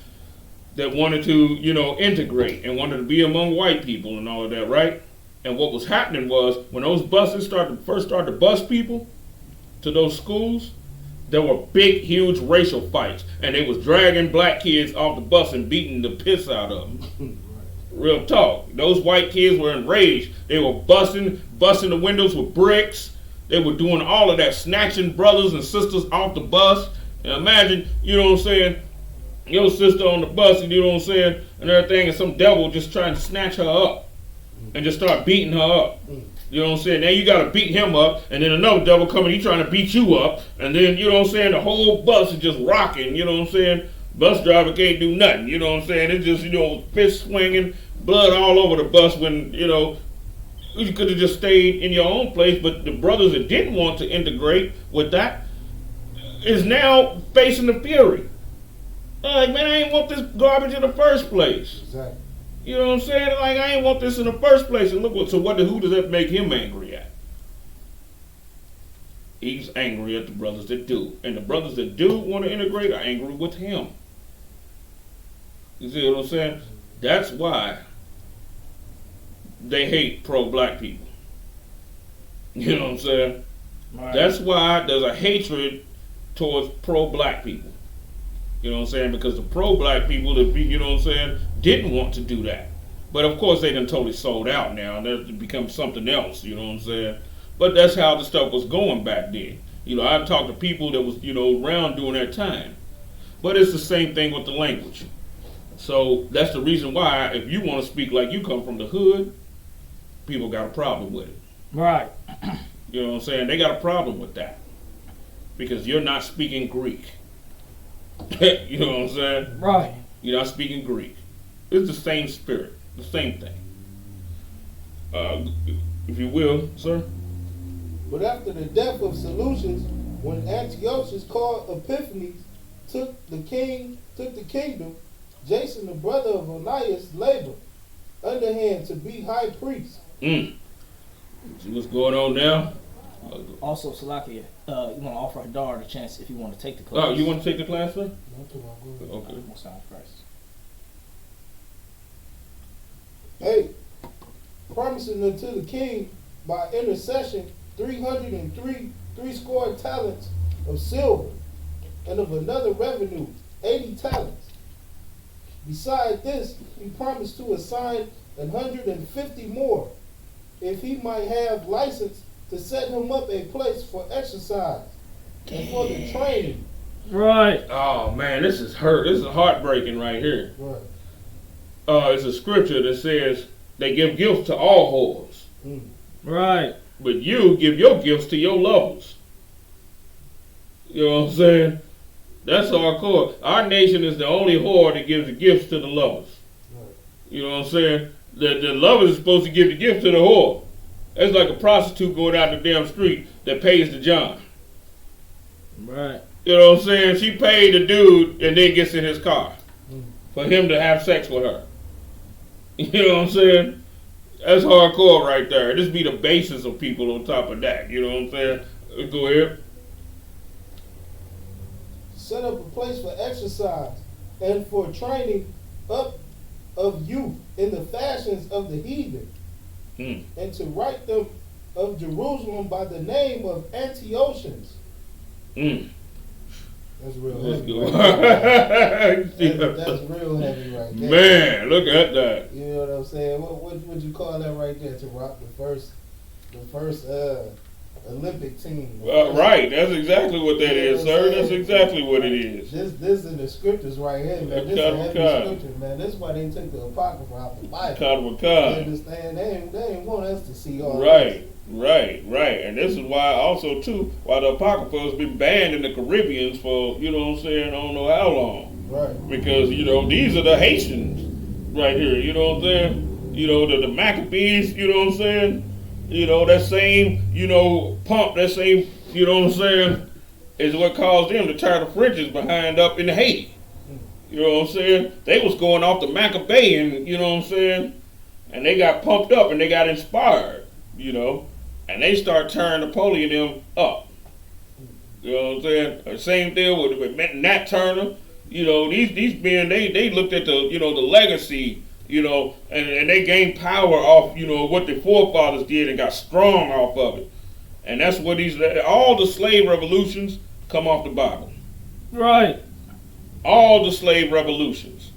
that wanted to, integrate and wanted to be among white people and all of that, right? And what was happening was when those buses first started to bus people to those schools, there were big, huge racial fights. And they was dragging black kids off the bus and beating the piss out of them. Real talk. Those white kids were enraged. They were busting the windows with bricks. They were doing all of that, snatching brothers and sisters off the bus. And imagine, your sister on the bus, and and everything, and some devil just trying to snatch her up and just start beating her up. Now you got to beat him up, and then another devil coming, he trying to beat you up, and then, the whole bus is just rocking, Bus driver can't do nothing, It's just, fist swinging, blood all over the bus when, you could have just stayed in your own place, but the brothers that didn't want to integrate with that is now facing the fury. Like, man, I ain't want this garbage in the first place. Exactly. You know what I'm saying? Like, I ain't want this in the first place. And look who does that make him angry at? He's angry at the brothers that do. And the brothers that do want to integrate are angry with him. You see what I'm saying? That's why they hate pro-black people. You know what I'm saying? Right. That's why there's a hatred towards pro-black people. You know what I'm saying? Because the pro-black people that didn't want to do that. But of course they done totally sold out now and they've become something else, you know what I'm saying? But that's how the stuff was going back then. I've talked to people that was, around during that time. But it's the same thing with the language. So that's the reason why if you want to speak like you come from the hood, people got a problem with it. Right. You know what I'm saying? They got a problem with that. Because you're not speaking Greek. You know what I'm saying? Right. You're not speaking Greek. It's the same spirit, the same thing. If you will, sir. But after the death of Seleucus, when Antiochus called Epiphanes took the kingdom, Jason, the brother of Onias, labored underhand to be high priest. See what's going on now? Also, Salakia, you want to offer Hadar a chance if you want to take the class. Oh, you want to take the class, sir? Okay. Hey, promising unto the king by intercession 303 talents of silver, and of another revenue 80 talents. Beside this, he promised to assign 150 more, if he might have license to set him up a place for exercise and for the training. Right. Oh man, this is heartbreaking right here. Right. It's a scripture that says they give gifts to all whores. Right. But you give your gifts to your lovers. You know what I'm saying? That's hardcore. Our nation is the only whore that gives the gifts to the lovers. Right. You know what I'm saying? The lovers is supposed to give the gift to the whore. That's like a prostitute going out the damn street that pays the John. Right. You know what I'm saying? She paid the dude and then gets in his car for him to have sex with her. You know what I'm saying? That's hardcore right there. This be the basis of people on top of that. You know what I'm saying? Go ahead. Set up a place for exercise and for training up of youth in the fashions of the heathen. And to write them of Jerusalem by the name of Antiochus. That's real heavy. That's real heavy right there. Man, look at that. You know what I'm saying? What would you call that right there? To rock the first Olympic team. Right, that's exactly what that is, sir. That's exactly what it is. This is the scriptures right here, man. This is a heavy scripture, man. That's why they took the Apocrypha out the Bible. You understand? They ain't want us to see all this. Right. And this is why also too, why the Apocrypha has been banned in the Caribbeans for, you know what I'm saying, I don't know how long. Right. Because, these are the Haitians right here, you know what I'm saying? The Maccabees, you know what I'm saying? That same, pump, that same you know what I'm saying, is what caused them to tear the French's behind up in Haiti. You know what I'm saying? They was going off the Maccabean, you know what I'm saying? And they got pumped up and they got inspired, you know, and they start tearing Napoleon them up. You know what I'm saying? Same deal with Nat Turner. You know, these men, they looked at the, you know, the legacy, you know, and they gained power off, you know, what the forefathers did and got strong off of it. And that's what all the slave revolutions come off the Bible. Right. All the slave revolutions.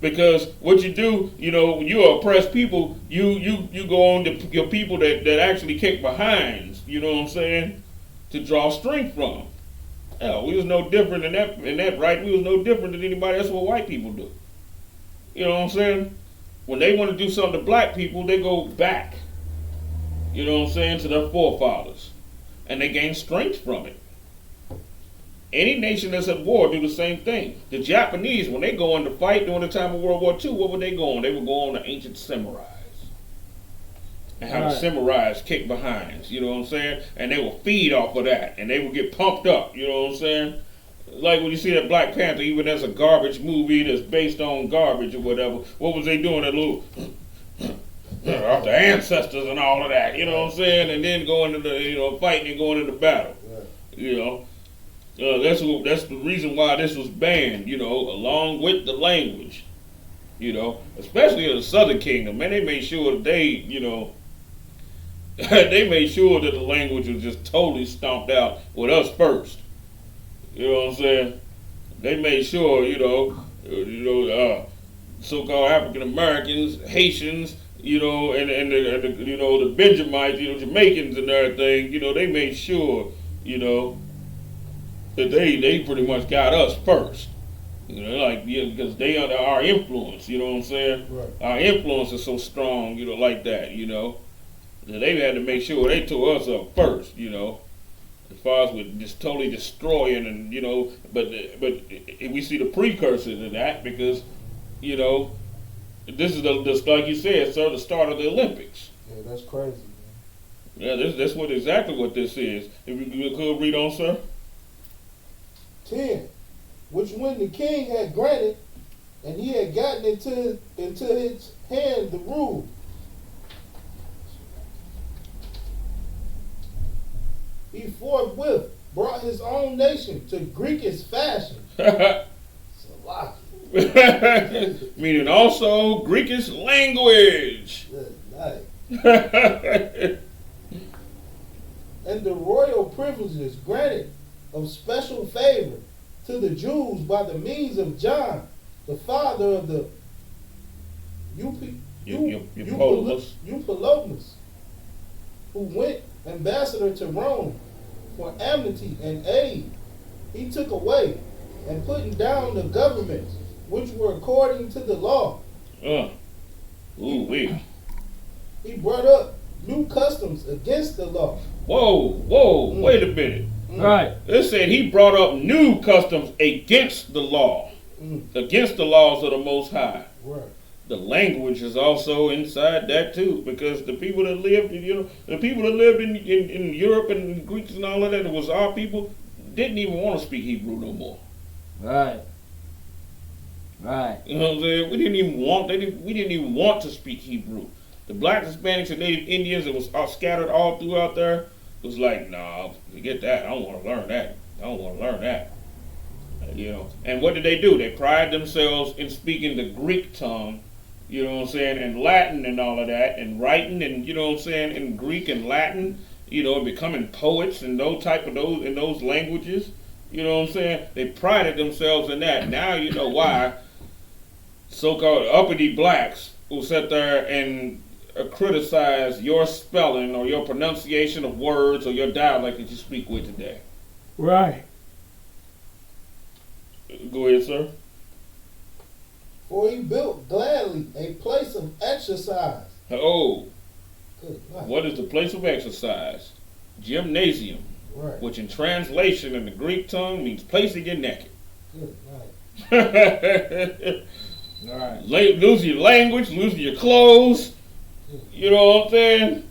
Because what you do, you know, when you oppress people, you go on to your people that actually kick behinds, you know what I'm saying, to draw strength from. Hell, we was no different in that right. We was no different than anybody else what white people do. You know what I'm saying? When they want to do something to black people, they go back, you know what I'm saying, to their forefathers. And they gain strength from it. Any nation that's at war do the same thing. The Japanese, when they go into fight during the time of World War II, what would they go on? They would go on the ancient samurais. And have the samurais kick behinds, you know what I'm saying? And they will feed off of that. And they will get pumped up, you know what I'm saying? Like when you see that Black Panther, even as a garbage movie that's based on garbage or whatever, what was they doing? That little off the ancestors and all of that, you know what I'm saying? And then going into the, you know, fighting and going into battle, you know? That's the reason why this was banned, you know, along with the language, you know, especially in the Southern Kingdom. Man, they made sure that they, you know, they made sure that the language was just totally stomped out with us first. You know what I'm saying? They made sure, so-called African Americans, Haitians, you know, and the you know, the Benjamites, you know, Jamaicans and everything, you know, they made sure, you know, that they pretty much got us first. You know, like, yeah, because they are our influence, you know what I'm saying? Right. Our influence is so strong, you know, like that, you know. That they had to make sure they tore us up first, you know. As far as with just totally destroying and, you know, but we see the precursor to that because, you know, this is just like you said, sir, the start of the Olympics. Yeah, that's crazy, man. Yeah, that's exactly what this is. If you could read on, sir. 10, which when the king had granted, and he had gotten into his hand the rule, he forthwith brought his own nation to Greekish fashion. It's a lot. Meaning also Greekish language. Good night. And the royal privileges granted of special favor to the Jews by the means of John, the father of the Eupelomus, who went ambassador to Rome for amnesty and aid. He took away and putting down the governments which were according to the law. He brought up new customs against the law. Whoa, wait a minute. Right. It said he brought up new customs against the law, against the laws of the Most High. Right. The language is also inside that too, because the people that lived, you know, the people that lived in Europe and the Greeks and all of that, it was our people, didn't even want to speak Hebrew no more. Right. Right. You know what I'm saying? We didn't even want to speak Hebrew. The blacks, Hispanics, and Native Indians that was all scattered all throughout there was like, nah, forget that. I don't want to learn that. You know. And what did they do? They pride themselves in speaking the Greek tongue, you know what I'm saying, and Latin and all of that, and writing and, you know what I'm saying, in Greek and Latin, you know, and becoming poets and those languages, you know what I'm saying? They prided themselves in that. Now you know why so-called uppity blacks will sit there and criticize your spelling or your pronunciation of words or your dialect that you speak with today. Right. Go ahead, sir. For he built gladly a place of exercise. Oh. Good night. What is the place of exercise? Gymnasium. Right. Which in translation in the Greek tongue means place to get naked. Good night. All right. Losing your language, losing your clothes. You know what I'm saying?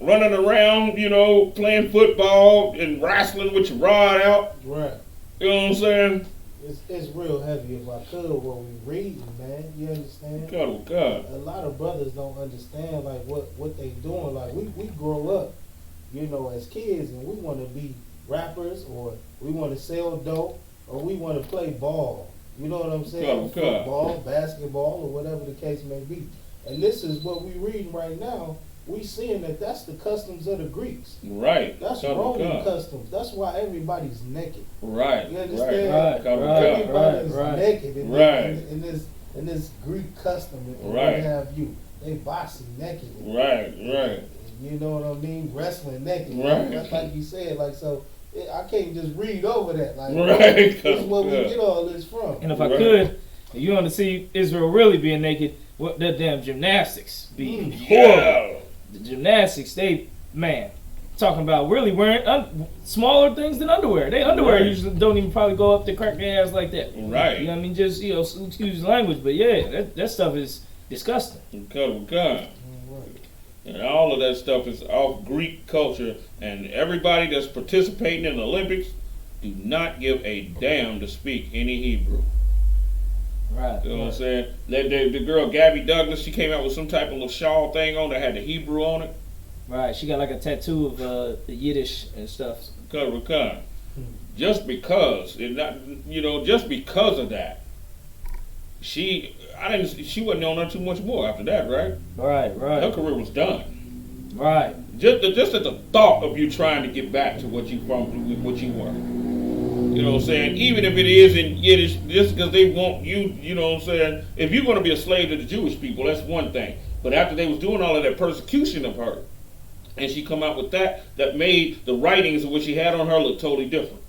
running around, playing football and wrestling with your rod out. Right. You know what I'm saying? It's real heavy if I could what we reading, man. You understand? God. A lot of brothers don't understand like what they doing. Like we grow up, as kids and we want to be rappers or we want to sell dope or we want to play ball. You know what I'm saying? Football, basketball, or whatever the case may be. And this is what we reading right now. We seeing that's the customs of the Greeks. Right. That's Roman customs. That's why everybody's naked. Right. You understand? Right. Everybody's naked in Right. in this Greek custom. If Right. they have you, they boxing naked. Right. You know what I mean? Wrestling naked. Right. That's like you said. Like so, I can't just read over that. Like right. This is where we get all this from. And if I could, if you want to see Israel really being naked, what that damn gymnastics be horrible. The gymnastics, talking about really wearing smaller things than underwear. They underwear usually don't even probably go up to crack their ass like that. Right. You know what I mean? Just, excuse the language, but yeah, that stuff is disgusting. God. And all of that stuff is off Greek culture, and everybody that's participating in the Olympics do not give a damn to speak any Hebrew. Right. You know what I'm saying? The girl Gabby Douglas, she came out with some type of little shawl thing on that had the Hebrew on it. Right. She got like a tattoo of the Yiddish and stuff. Just because just because of that, she wasn't on there too much more after that, right? Right. Her career was done. Right. Just at the thought of you trying to get back to what you were. You know what I'm saying? Even if it is in Yiddish, just because they want you, you know what I'm saying? If you're going to be a slave to the Jewish people, that's one thing. But after they was doing all of that persecution of her, and she come out with that made the writings of what she had on her look totally different.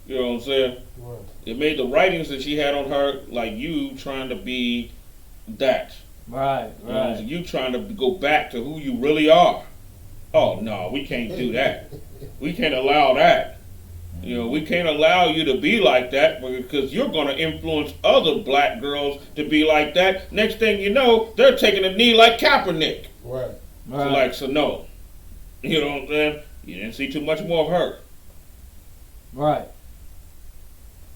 You know what I'm saying? Right. It made the writings that she had on her like you trying to be that. Right. You trying to go back to who you really are. Oh, no, we can't do that. We can't allow that. We can't allow you to be like that because you're going to influence other black girls to be like that. Next thing you know, they're taking a knee like Kaepernick. Right. So no. You know what I'm saying? You didn't see too much more of her. Right.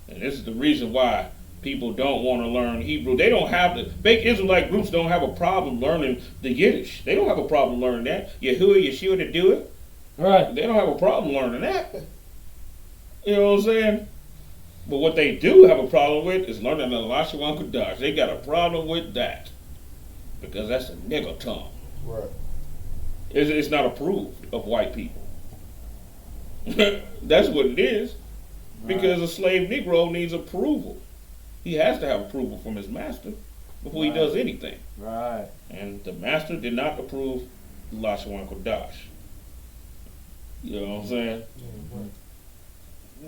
And this is the reason why people don't want to learn Hebrew. They don't have fake Israelite groups don't have a problem learning the Yiddish. They don't have a problem learning that. Yahuwah, Yeshua to do it. Right. They don't have a problem learning that. You know what I'm saying? But what they do have a problem with is learning the Lashawan Qadash. They got a problem with that. Because that's a nigger tongue. Right. It's not approved of white people. That's what it is. Right. Because a slave Negro needs approval. He has to have approval from his master before he does anything. Right. And the master did not approve Lashawan Qadash. You know what I'm saying? Right.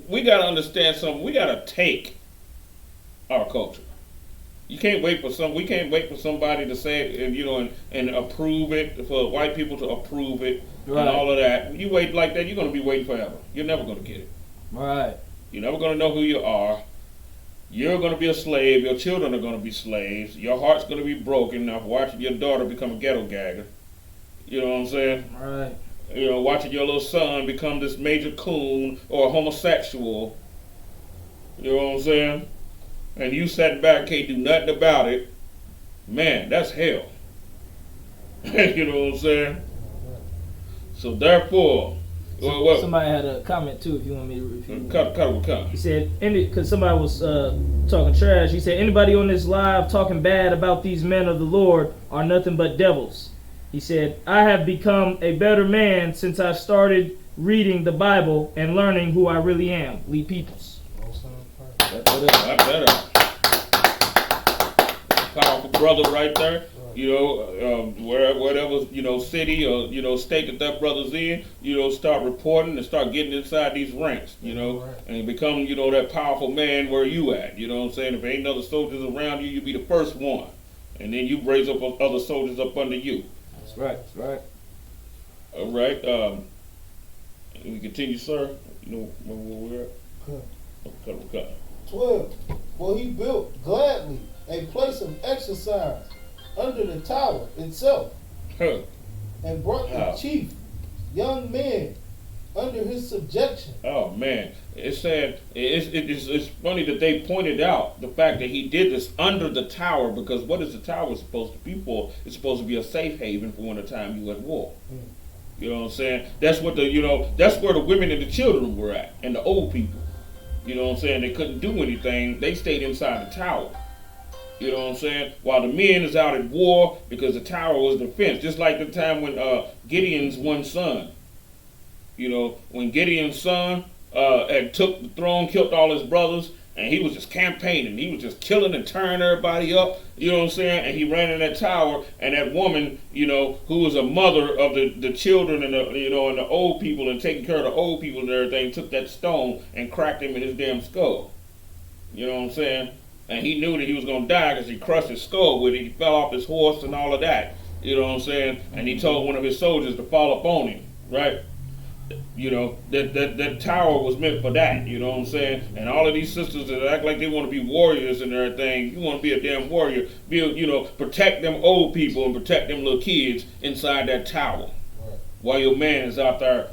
We got to understand something. We got to take our culture. We can't wait for somebody to say, and approve it, for white people to approve it, Right. and all of that. You wait like that, you're going to be waiting forever. You're never going to get it. Right. You're never going to know who you are. You're going to be a slave. Your children are going to be slaves. Your heart's going to be broken after watching your daughter become a ghetto gagger. You know what I'm saying? Right. Watching your little son become this major coon or a homosexual. You know what I'm saying? And you sat back, can't do nothing about it. Man, that's hell. You know what I'm saying? So therefore, somebody had a comment too. If you want me to review. Cut. He said, because somebody was talking trash. He said, anybody on this live talking bad about these men of the Lord are nothing but devils. He said, I have become a better man since I started reading the Bible and learning who I really am. Lee Peoples. That's better. Powerful brother right there. Whatever, city or, state that brother's in, start reporting and start getting inside these ranks, and become, that powerful man where you at, you know what I'm saying? If ain't other soldiers around you, you be the first one. And then you raise up other soldiers up under you. That's right. All right. We continue, sir. You know where we're at? Cut. 12. For he built gladly a place of exercise under the tower itself. and brought the How? chief young men under his subjection. Oh man, it said it's funny that they pointed out the fact that he did this under the tower, because what is the tower supposed to be for? It's supposed to be a safe haven for when the time you at war. You know what I'm saying? That's what that's where the women and the children were at, and the old people. You know what I'm saying? They couldn't do anything. They stayed inside the tower. You know what I'm saying? While the men is out at war, because the tower was defense. Just like the time when Gideon's one son. You know, when Gideon's son had took the throne, killed all his brothers, and he was just campaigning. He was just killing and tearing everybody up. You know what I'm saying? And he ran in that tower, and that woman, you know, who was a mother of the children and the and the old people and taking care of the old people and everything, took that stone and cracked him in his damn skull. You know what I'm saying? And he knew that he was going to die because he crushed his skull with it. He fell off his horse and all of that. You know what I'm saying? And he told one of his soldiers to fall upon him, right? You know, that tower was meant for that, you know what I'm saying? And all of these sisters that act like they want to be warriors and everything, you want to be a damn warrior, protect them old people and protect them little kids inside that tower. Right. While your man is out there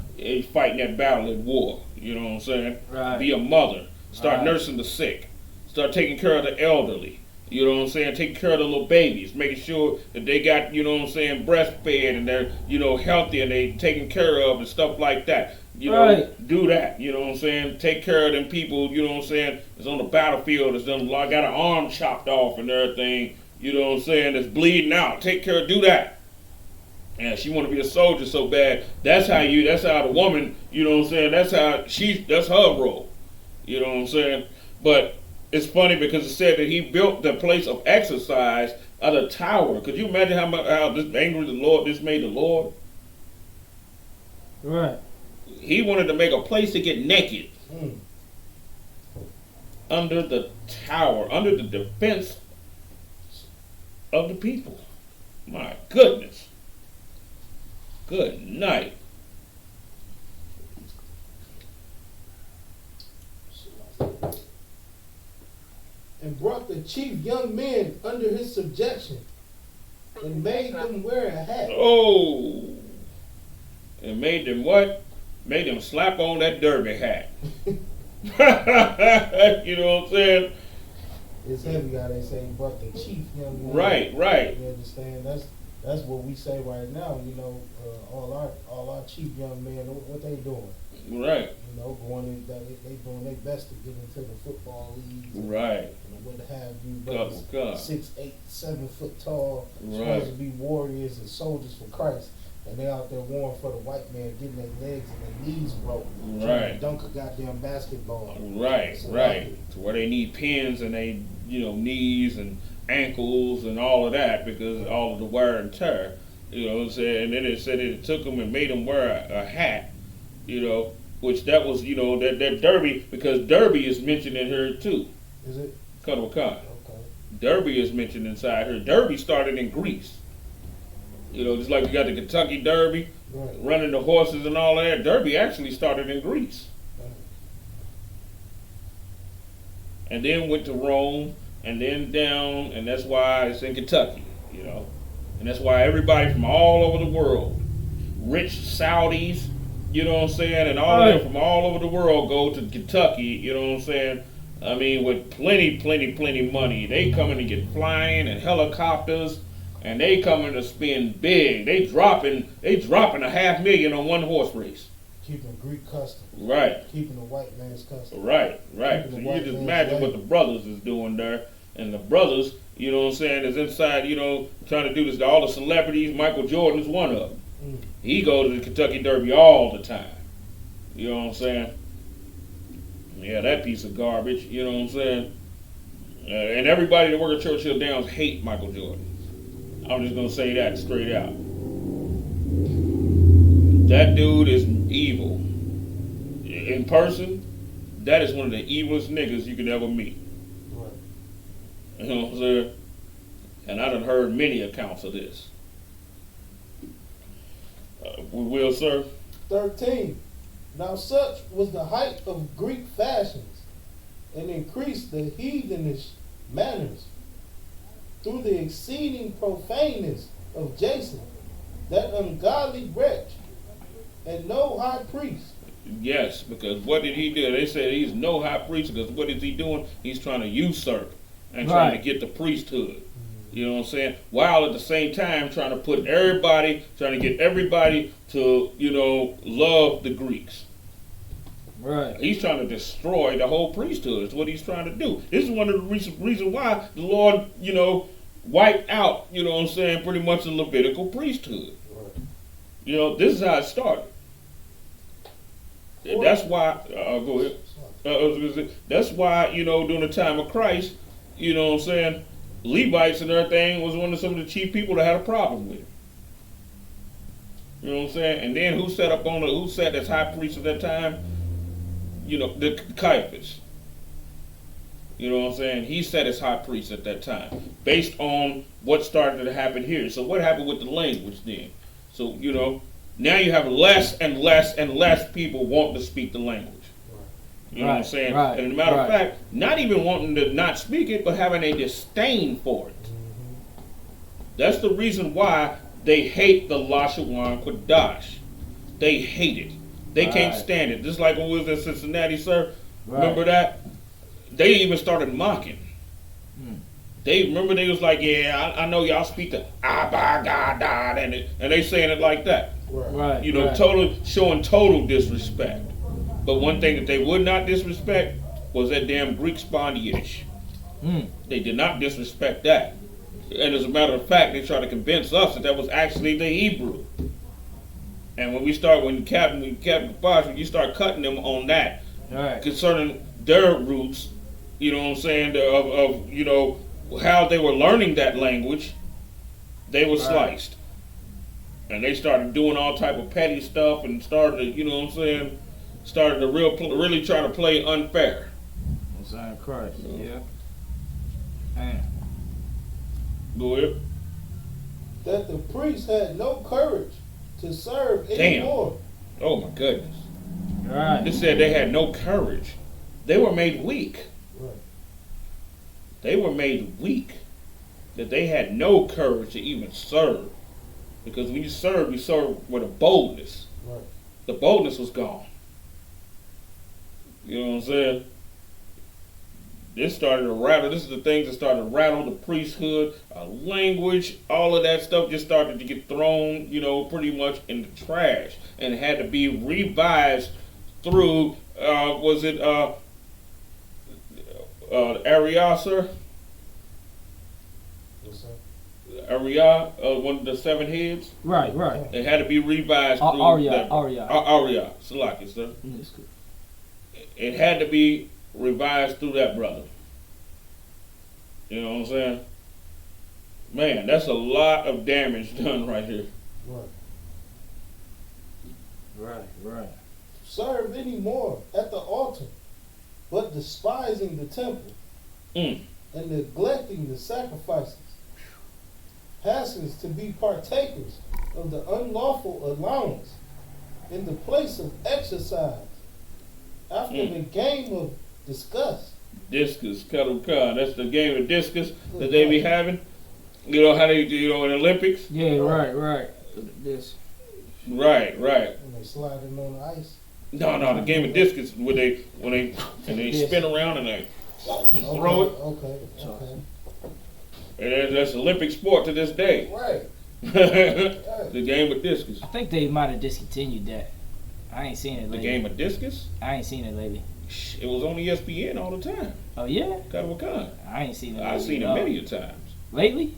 fighting that battle at war, you know what I'm saying? Right. Be a mother, start nursing the sick, start taking care of the elderly. You know what I'm saying? Taking care of the little babies, making sure that they got, you know what I'm saying, breastfed and they're, healthy and they taken care of and stuff like that. You know, do that. You know what I'm saying? Take care of them people, you know what I'm saying, that's on the battlefield, that's got an arm chopped off and everything, you know what I'm saying, that's bleeding out. Take care, do that. And she want to be a soldier so bad. That's how the woman, you know what I'm saying, that's her role. You know what I'm saying? But it's funny because it said that he built the place of exercise at a tower. Could you imagine how this angry this made the Lord? Right. He wanted to make a place to get naked. Under the tower, under the defense of the people. My goodness. Good night. And brought the chief young men under his subjection, and made them wear a hat. Oh, and made them what? Made them slap on that derby hat. You know what I'm saying? It's heavy how they say he brought the chief young men. Right. You understand? That's what we say right now. You know, all our chief young men, what they doing? Right. You know, they doing their best to get into the football leagues. Right. And what have you, brothers 6, 8, 7 foot tall, supposed to be warriors and soldiers for Christ, and they out there warring for the white man, getting their legs and their knees broke, trying to dunk a goddamn basketball. Right. To where they need pins and they, knees and ankles and all of that because of all of the wear and tear. You know what I'm saying? And then it said it took them and made them wear a hat. Which that was, that Derby, because Derby is mentioned in here too. Is it? Qadash. Okay. Derby is mentioned inside her. Derby started in Greece. Just like you got the Kentucky Derby, running the horses and all that. Derby actually started in Greece. And then went to Rome, and then down, and that's why it's in Kentucky, And that's why everybody from all over the world, rich Saudis, you know what I'm saying, and all of them from all over the world go to Kentucky, you know what I'm saying? I mean, with plenty money. They coming to get flying and helicopters, and they coming to spend big. They dropping $500,000 on one horse race. Keeping Greek custom. Right. Keeping the white man's custom. Right. So you just imagine what the brothers is doing there. And the brothers, you know what I'm saying, is inside, trying to do this to all the celebrities. Michael Jordan is one of them. He goes to the Kentucky Derby all the time. You know what I'm saying? Yeah, that piece of garbage, you know what I'm saying? And everybody that work at Churchill Downs hate Michael Jordan. I'm just going to say that straight out. That dude is evil. In person, that is one of the evilest niggas you could ever meet. Right. You know what I'm saying? And I done heard many accounts of this. We will, sir. 13. Now such was the height of Greek fashions, and increased the heathenish manners through the exceeding profaneness of Jason, that ungodly wretch, and no high priest. Yes, because what did he do? They said he's no high priest because what is he doing? He's trying to usurp and trying to get the priesthood. You know what I'm saying? While at the same time trying to get everybody to, love the Greeks. Right. He's trying to destroy the whole priesthood. Is what he's trying to do. This is one of the reasons why the Lord, wiped out, pretty much the Levitical priesthood. Right. This is how it started. That's why, go ahead. That's why, during the time of Christ, Levites and everything was one of some of the chief people that had a problem with it. You know what I'm saying? And then who sat as high priest at that time? The Caiaphas. You know what I'm saying? He sat as high priest at that time, based on what started to happen here. So what happened with the language then? So, now you have less and less and less people wanting to speak the language. You know what I'm saying? Right, and as a matter of fact, not even wanting to not speak it, but having a disdain for it. That's the reason why they hate the Lashawan Qadash. They hate it. They can't stand it. Just like when we was in Cincinnati, sir. Right. Remember that? They even started mocking. They was like, yeah, I know y'all speak the Abba God and they saying it like that. Right. Showing total disrespect. But one thing that they would not disrespect was that damn Greek spawned Yiddish. They did not disrespect that. And as a matter of fact, they tried to convince us that was actually the Hebrew. And when Captain Qadash, when you start cutting them on that, concerning their roots, you know what I'm saying, of how they were learning that language, they were sliced. And they started doing all type of petty stuff and started to really try to play unfair. Messiah Christ. Yeah. Man. Go ahead. That the priests had no courage to serve anymore. Oh my goodness. Right. It said they had no courage. They were made weak. Right. They were made weak. That they had no courage to even serve. Because when you serve with a boldness. Right. The boldness was gone. You know what I'm saying? This started to rattle. This is the things that started to rattle the priesthood, language, all of that stuff just started to get thrown, pretty much in the trash, and it had to be revised through. Was it Ariah, sir? What's that? Ariah, one of the 7 heads. Right. It had to be revised through. Ariah. Salaki, sir. That's good. It had to be revised through that brother. You know what I'm saying? Man, that's a lot of damage done right here. Right. Serve anymore at the altar, but despising the temple and neglecting the sacrifices, hastens to be partakers of the unlawful allowance in the place of exercise, after the game of discuss. Discus, Kaduka. That's the game of discus that they be having. You know how they do, in the Olympics? Yeah, right. This. Right. When they sliding on the ice. No, the game of discus when they spin around and they throw it. Okay. And that's Olympic sport to this day. Right. The game of discus. I think they might have discontinued that. I ain't seen it lately. The game of discus? I ain't seen it lately. It was on ESPN all the time. Oh yeah? Kadawakan. I ain't seen it lately. I've seen it many a times. Lately?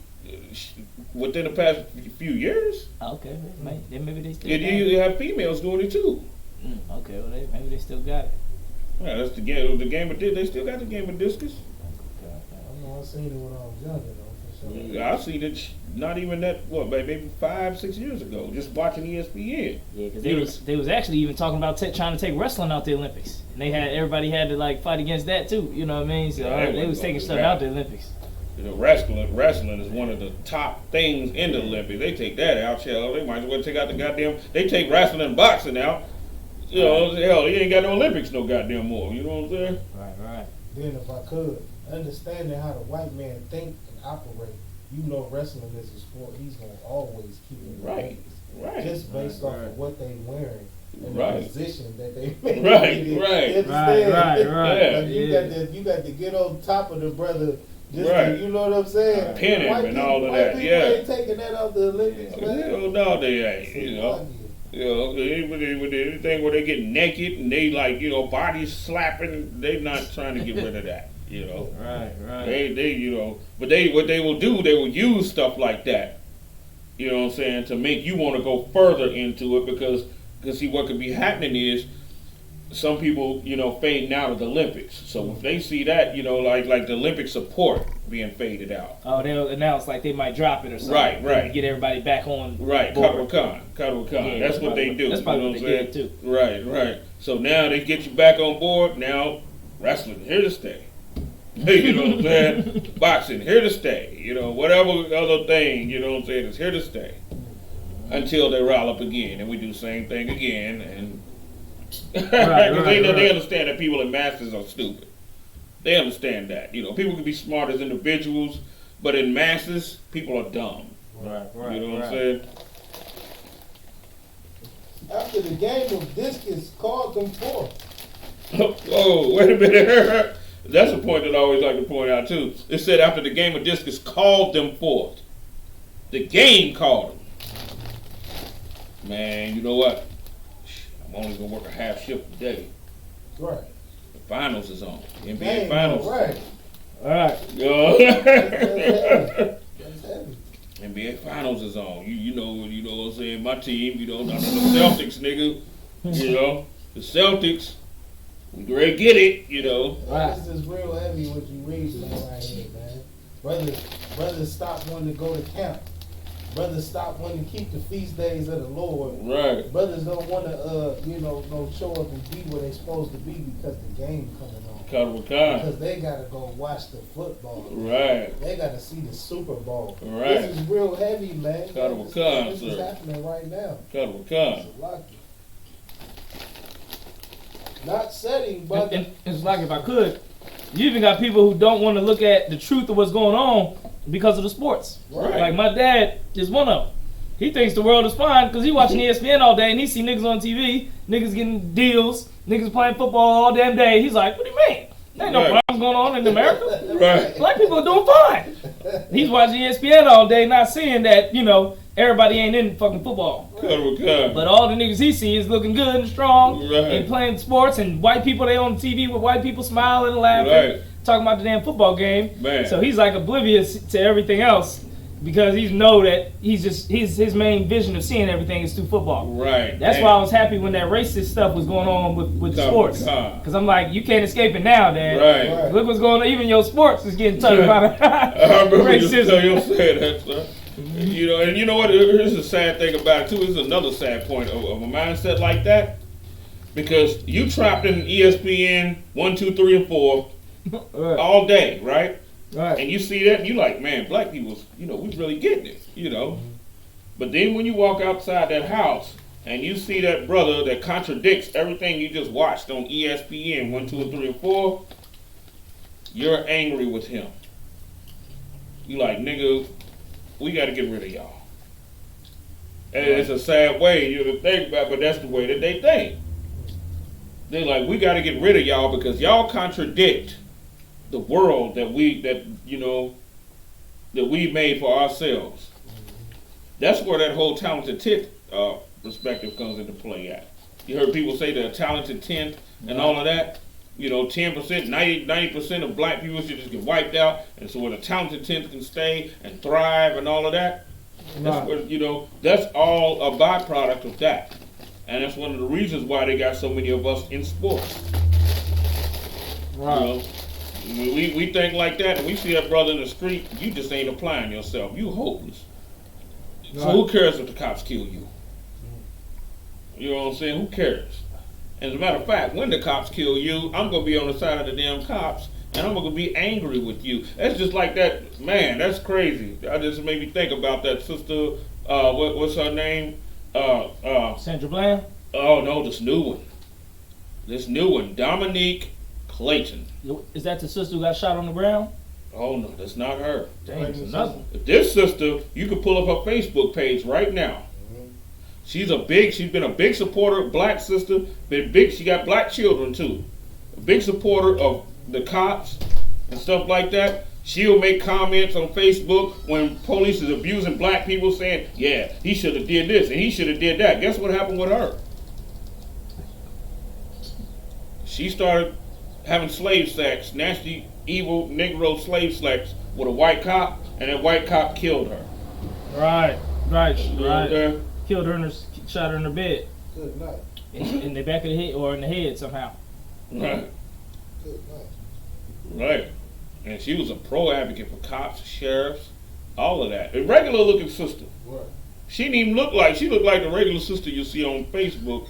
Within the past few years. Okay, maybe they still You have females doing it too. Okay, well maybe they still got it. Yeah, that's the game. The game of they still got the game of discus. I know I seen it when I was younger though, for sure. I've seen it not even that maybe 5-6 years ago, just watching ESPN. Yeah, because they was actually even talking about trying to take wrestling out the Olympics, and everybody had to fight against that too. You know what I mean? So they was taking stuff out the Olympics. Wrestling is one of the top things in the Olympics. They take that out, hell. They might as well take out the goddamn. They take wrestling and boxing out. Hell, you ain't got no Olympics no goddamn more. You know what I'm saying? Right. Then if I could, understanding how the white man think and operate, wrestling is a sport he's gonna always keep in right. Right. just based off of what they wearing and the Right. position that they made. Right, You right. understand? Yeah. Like you got to get on top of the brother. Just Right. to, you know what I'm saying? Pin him and all of white that, people yeah. ain't taking that out the Olympics, man. Hell no, they ain't. You know. You know, with anything where they get naked and they like, you know, bodies slapping, they not trying to get rid of that. You know. Right. They you know, but what they will do, they will use stuff like that. You know what I'm saying, to make you want to go further into it because see what could be happening is some people, you know, fading out of the Olympics. So if they see that, you know, like the Olympic support being faded out. Oh, they'll announce like they might drop it or something. Right. To get everybody back on. Right, board. Qadash. Yeah, That's what they do. That's probably you know what what I'm they saying? did too. Right. So now they get you back on board. Now wrestling here to stay. You know what I'm saying? Boxing here to stay. You know, whatever other thing, you know what I'm saying, is here to stay until they rile up again, and we do the same thing again. And because they understand that people in masses are stupid. They understand that. You know, people can be smart as individuals, but in masses, people are dumb. Right. You know what I'm saying? After the game of discus called them forth. Oh, wait a minute. That's a point that I always like to point out too. It said after the game of discus called them forth. The game called them. Man, you know what? I'm only gonna work a half shift today. Right. The finals is on. NBA Game, finals. right. All right. That's heavy. NBA finals is on. You know what I'm saying? My team, you know, not the Celtics, nigga. You know, the Celtics. We great get it, you know. Right. This is real heavy what you read, man, right here, man. Brothers stop wanting to go to camp. Brothers stop wanting to keep the feast days of the Lord. Right. Brothers don't want to, no show up and be where they supposed to be because the game coming on. Because they got to go watch the football. Right. They got to see the Super Bowl. Right. This is real heavy, man. This is happening right now. Qadash. It's lucky. Not setting, but And it's like if I could, you even got people who don't want to look at the truth of what's going on because of the sports. Right. Like my dad is one of them. He thinks the world is fine because he watching ESPN all day and he see niggas on TV, niggas getting deals, niggas playing football all damn day. He's like, what do you mean? There ain't no problems going on in America. Right. Black people are doing fine. He's watching ESPN all day, not seeing that, everybody ain't in fucking football. But all the niggas he see is looking good and strong and playing sports, and white people, they on TV with white people smiling and laughing, talking about the damn football game. Man. So he's like oblivious to everything else because he know that his main vision of seeing everything is through football. Right. That's why I was happy when that racist stuff was going on with sports. Because I'm like, you can't escape it now, Dad. Right. Look what's going on. Even your sports is getting touched by I remember racism. you saying that stuff. You know, and you know what? Here's a sad thing about it too. This is another sad point of a mindset like that, because you trapped in ESPN 1, 2, 3, and 4 all day, right? Right. And you see that, and you like, man, black people's, we really getting it, But then when you walk outside that house and you see that brother that contradicts everything you just watched on ESPN 1, 2, and 3, and 4, you're angry with him. You like, nigga, we got to get rid of y'all. And it's a sad way to think about, but that's the way that they think. They're like, we got to get rid of y'all because y'all contradict the world that we made for ourselves. That's where that whole talented tenth perspective comes into play at. You heard people say the talented tenth and all of that. 10%, 90% of black people should just get wiped out, and so where the talented tenth can stay and thrive and all of that. That's where, that's all a byproduct of that. And that's one of the reasons why they got so many of us in sports. Right. We think like that, and we see that brother in the street, you just ain't applying yourself. You hopeless. Right. So who cares if the cops kill you? You know what I'm saying? Who cares? As a matter of fact, when the cops kill you, I'm going to be on the side of the damn cops, and I'm going to be angry with you. That's just like that. Man, that's crazy. That just made me think about that sister, what's her name? Sandra Bland? Oh, no, this new one. Dominique Clayton. Is that the sister who got shot on the ground? Oh, no, that's not her. Dang, it's another. This sister, you can pull up her Facebook page right now. She's been a big supporter of black sister. She got black children too. A big supporter of the cops and stuff like that. She'll make comments on Facebook when police is abusing black people, saying, "Yeah, he should have did this and he should have did that." Guess what happened with her? She started having slave sex, nasty, evil Negro slave sex with a white cop, and that white cop killed her. Right. Okay. Killed her shot her in her bed. Good night. In the back of the head or in the head somehow. Right. Good night. Right. And she was a pro advocate for cops, sheriffs, all of that. A regular looking sister. Right. She looked like the regular sister you see on Facebook.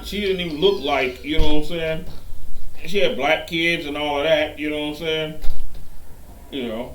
She didn't even look like, you know what I'm saying? She had black kids and all of that, you know what I'm saying? You know.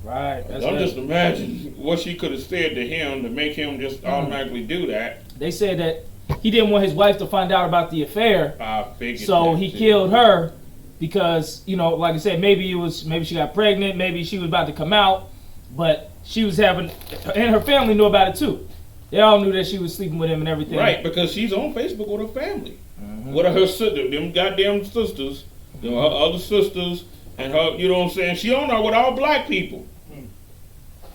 Right. I'm just imagining what she could have said to him to make him just automatically do that. They said that he didn't want his wife to find out about the affair, I figured so that he too. killed her because, you know, like I said, maybe she got pregnant, maybe she was about to come out, but she was having, and her family knew about it too. They all knew that she was sleeping with him and everything. Right, because she's on Facebook with her family. With her sister, them goddamn sisters, you know, her other sisters, and her, you know what I'm saying? She on her with all black people.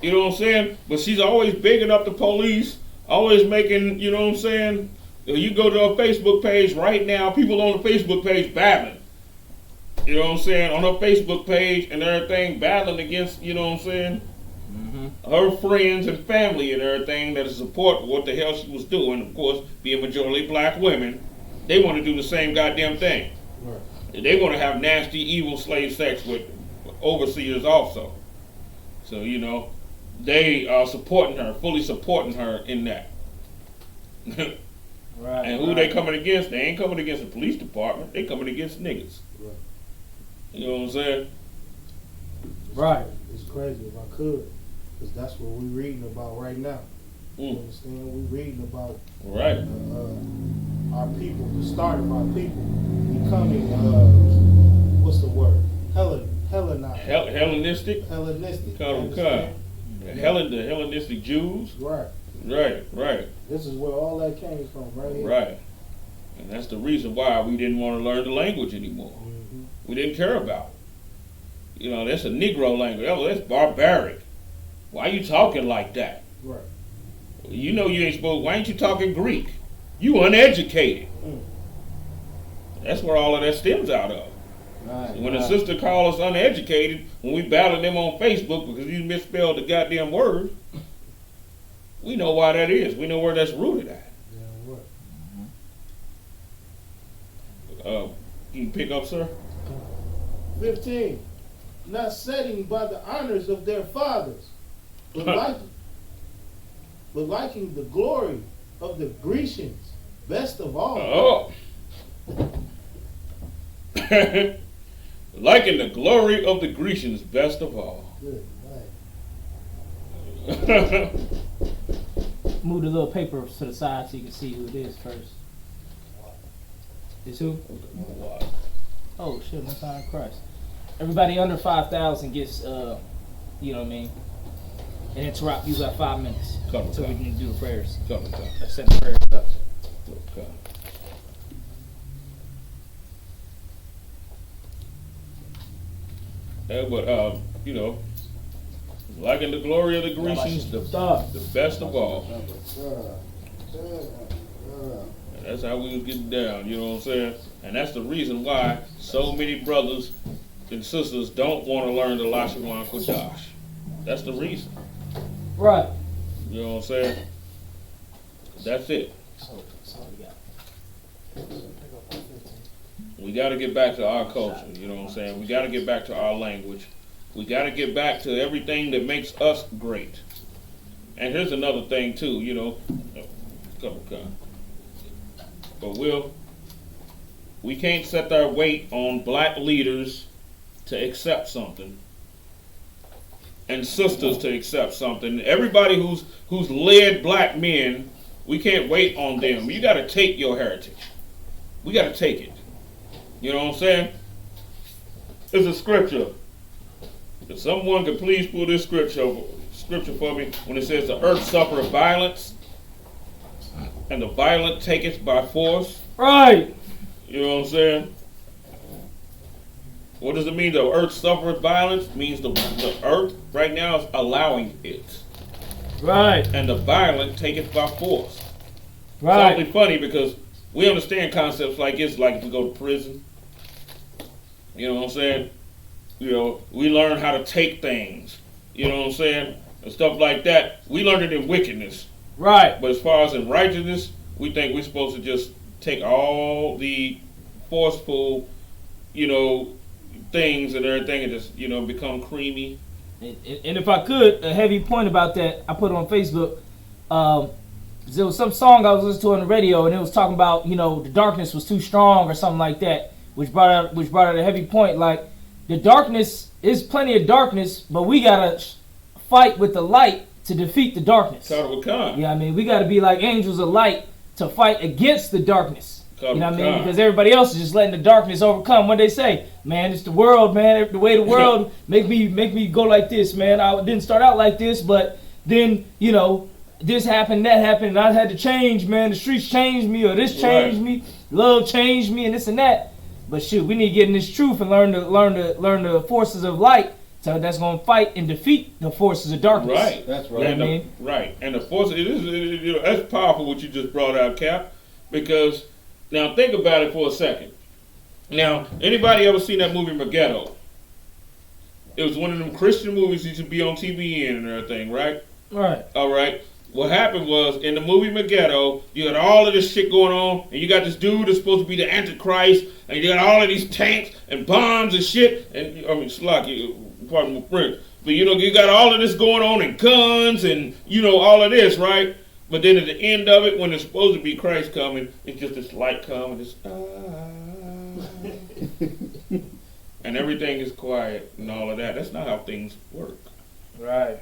You know what I'm saying? But she's always bigging up the police, always making, you know what I'm saying? You go to her Facebook page right now, people on the Facebook page battling. You know what I'm saying? On her Facebook page and everything, battling against, you know what I'm saying? Her friends and family and everything that support what the hell she was doing. Of course, being majority black women, they want to do the same goddamn thing. Right. They want to have nasty, evil slave sex with overseers also. So, you know, they are fully supporting her in that. Right. And who they coming against? They ain't coming against the police department. They coming against niggas. Right. You know what I'm saying? Right. It's crazy if I could, because that's what we're reading about right now. You understand? We're reading about Right. our people, the start of our people becoming, what's the word? Hellenized. Hellenistic? Hellenistic. Call them God. The Hellenistic Jews? Right. Right. This is where all that came from, right here. Right. And that's the reason why we didn't want to learn the language anymore. Mm-hmm. We didn't care about it. You know, that's a Negro language. Oh, that's barbaric. Why you talking like that? Right. You know you ain't supposed. Why ain't you talking Greek? You uneducated. That's where all of that stems out of. Right. When a sister call us uneducated, when we battle them on Facebook because you misspelled the goddamn word, we know why that is. We know where that's rooted at. Yeah, what? Can you pick up, sir? 15. Not setting by the honors of their fathers, but liking the glory of the Grecians best of all. Oh. Liking the glory of the Grecians best of all. Good night. Move the little paper to the side so you can see who it is first. It's who? Oh shit, my time Christ. Everybody under 5,000 gets, you know what I mean? And interrupt you got 5 minutes. So we can do the prayers. Let's set the prayers up. But you know, liking the glory of the Grecians, the best of all. And that's how we was getting down, you know what I'm saying? And that's the reason why so many brothers and sisters don't want to learn the Lashawan Qadash. That's the reason. Right. You know what I'm saying? That's it. We got to get back to our culture, you know what I'm saying? We got to get back to our language. We got to get back to everything that makes us great. And here's another thing too, you know, but we can't set our weight on black leaders to accept something and sisters to accept something. Everybody who's led black men, we can't wait on them. You got to take your heritage. We got to take it. You know what I'm saying? It's a scripture. If someone could please pull this scripture for me when it says the earth suffered violence and the violent take it by force. Right. You know what I'm saying? What does it mean? The earth suffereth violence means the earth right now is allowing it. Right. And the violent take it by force. Right. It's awfully funny because we understand concepts like it's like if we go to prison. You know what I'm saying? You know, we learn how to take things. You know what I'm saying? And stuff like that. We learned it in wickedness. Right. But as far as in righteousness, we think we're supposed to just take all the forceful, you know, things and everything and just, you know, become creamy. And if I could, a heavy point about that, I put it on Facebook. There was some song I was listening to on the radio, and it was talking about, you know, the darkness was too strong or something like that, which brought out a heavy point. Like, the darkness is plenty of darkness, but we gotta fight with the light to defeat the darkness. Yeah, I mean, we gotta be like angels of light to fight against the darkness. You know what I mean? Because everybody else is just letting the darkness overcome. What they say, man, it's the world, man. The way the world make me go like this, man. I didn't start out like this, but then, you know, this happened, that happened, and I had to change, man. The streets changed me, or this changed me, love changed me, and this and that. But shoot, we need to get in this truth and learn the forces of light. So that's gonna fight and defeat the forces of darkness. Right. That's right. You know what I mean? Right. And the force, you know, that's powerful what you just brought out, Cap, because. Now think about it for a second. Now, anybody ever seen that movie Megiddo? It was one of them Christian movies that used to be on TBN and everything, right? Right. All right. What happened was in the movie Megiddo, you had all of this shit going on, and you got this dude that's supposed to be the Antichrist, and you got all of these tanks and bombs and shit, and I mean, pardon my French, but you know, you got all of this going on and guns and you know all of this, right? But then at the end of it, when it's supposed to be Christ coming, it's just this light coming, this and everything is quiet and all of that. That's not how things work. Right.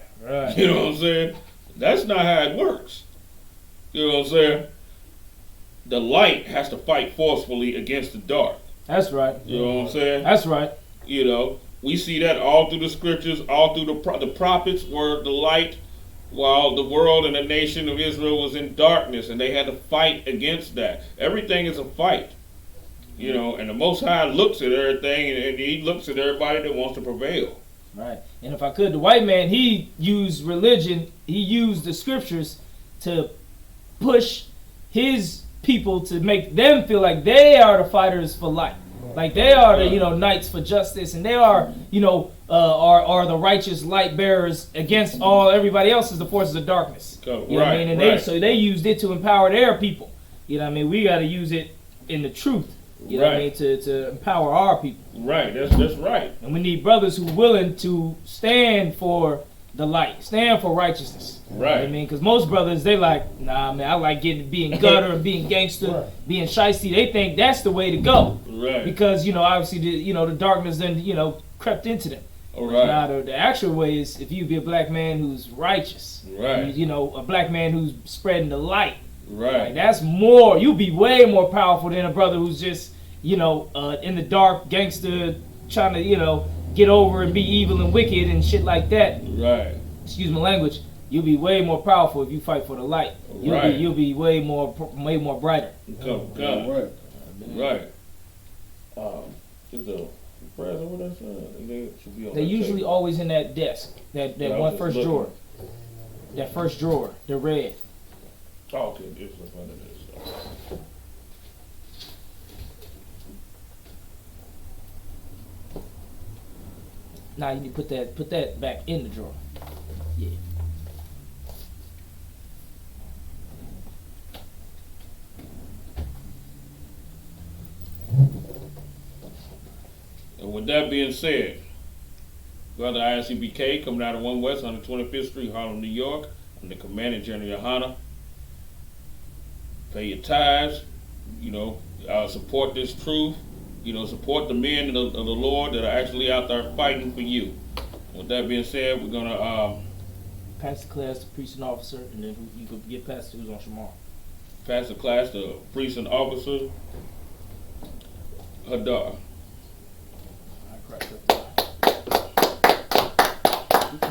You know what I'm saying? That's not how it works. You know what I'm saying? The light has to fight forcefully against the dark. That's right. You know what I'm saying? That's right. You know, we see that all through the scriptures, all through the prophets were the light, while the world and the nation of Israel was in darkness, and they had to fight against that. Everything is a fight, you know, and the Most High looks at everything, and he looks at everybody that wants to prevail. Right. And if I could, the white man, he used religion, he used the scriptures to push his people to make them feel like they are the fighters for light. Like they are the, you know, knights for justice, and they are, you know, are the righteous light bearers against everybody else is the forces of darkness. You know what I mean? And they used it to empower their people. You know what I mean? We got to use it in the truth. You know what I mean? To empower our people. Right. That's right. And we need brothers who are willing to stand for the light, stand for righteousness. Right. You know what I mean? Because most brothers, they like, nah, man, I like being gutter and being gangster, being shiesty. They think that's the way to go. Right. Because, you know, obviously, the darkness then, you know, crept into them. All right. Now, the actual way is if you be a black man who's righteous. Right. You know, a black man who's spreading the light. Right. Like, that's more, you'll be way more powerful than a brother who's just, you know, in the dark, gangster, trying to, you know, get over and be evil and wicked and shit like that. Right. Excuse my language. You'll be way more powerful if you fight for the light. You'll be way more brighter. Right. Right. Is the prayers over there? They're usually always in that desk, that one first drawer. That first drawer, the red. Oh, okay. It's up under this. Now you need to put that back in the drawer. Yeah. And with that being said, Brother I.S.U.P.K. coming out of 1 West 125th Street, Harlem, New York. I'm the commanding Gen.YAHANNA. Pay your tithes, you know, support this truth, you know, support the men of the Lord that are actually out there fighting for you. With that being said, we're going to pass the class to priest and officer, and then you could get past who's on Shamar. pass the class to priest and officer Hadar.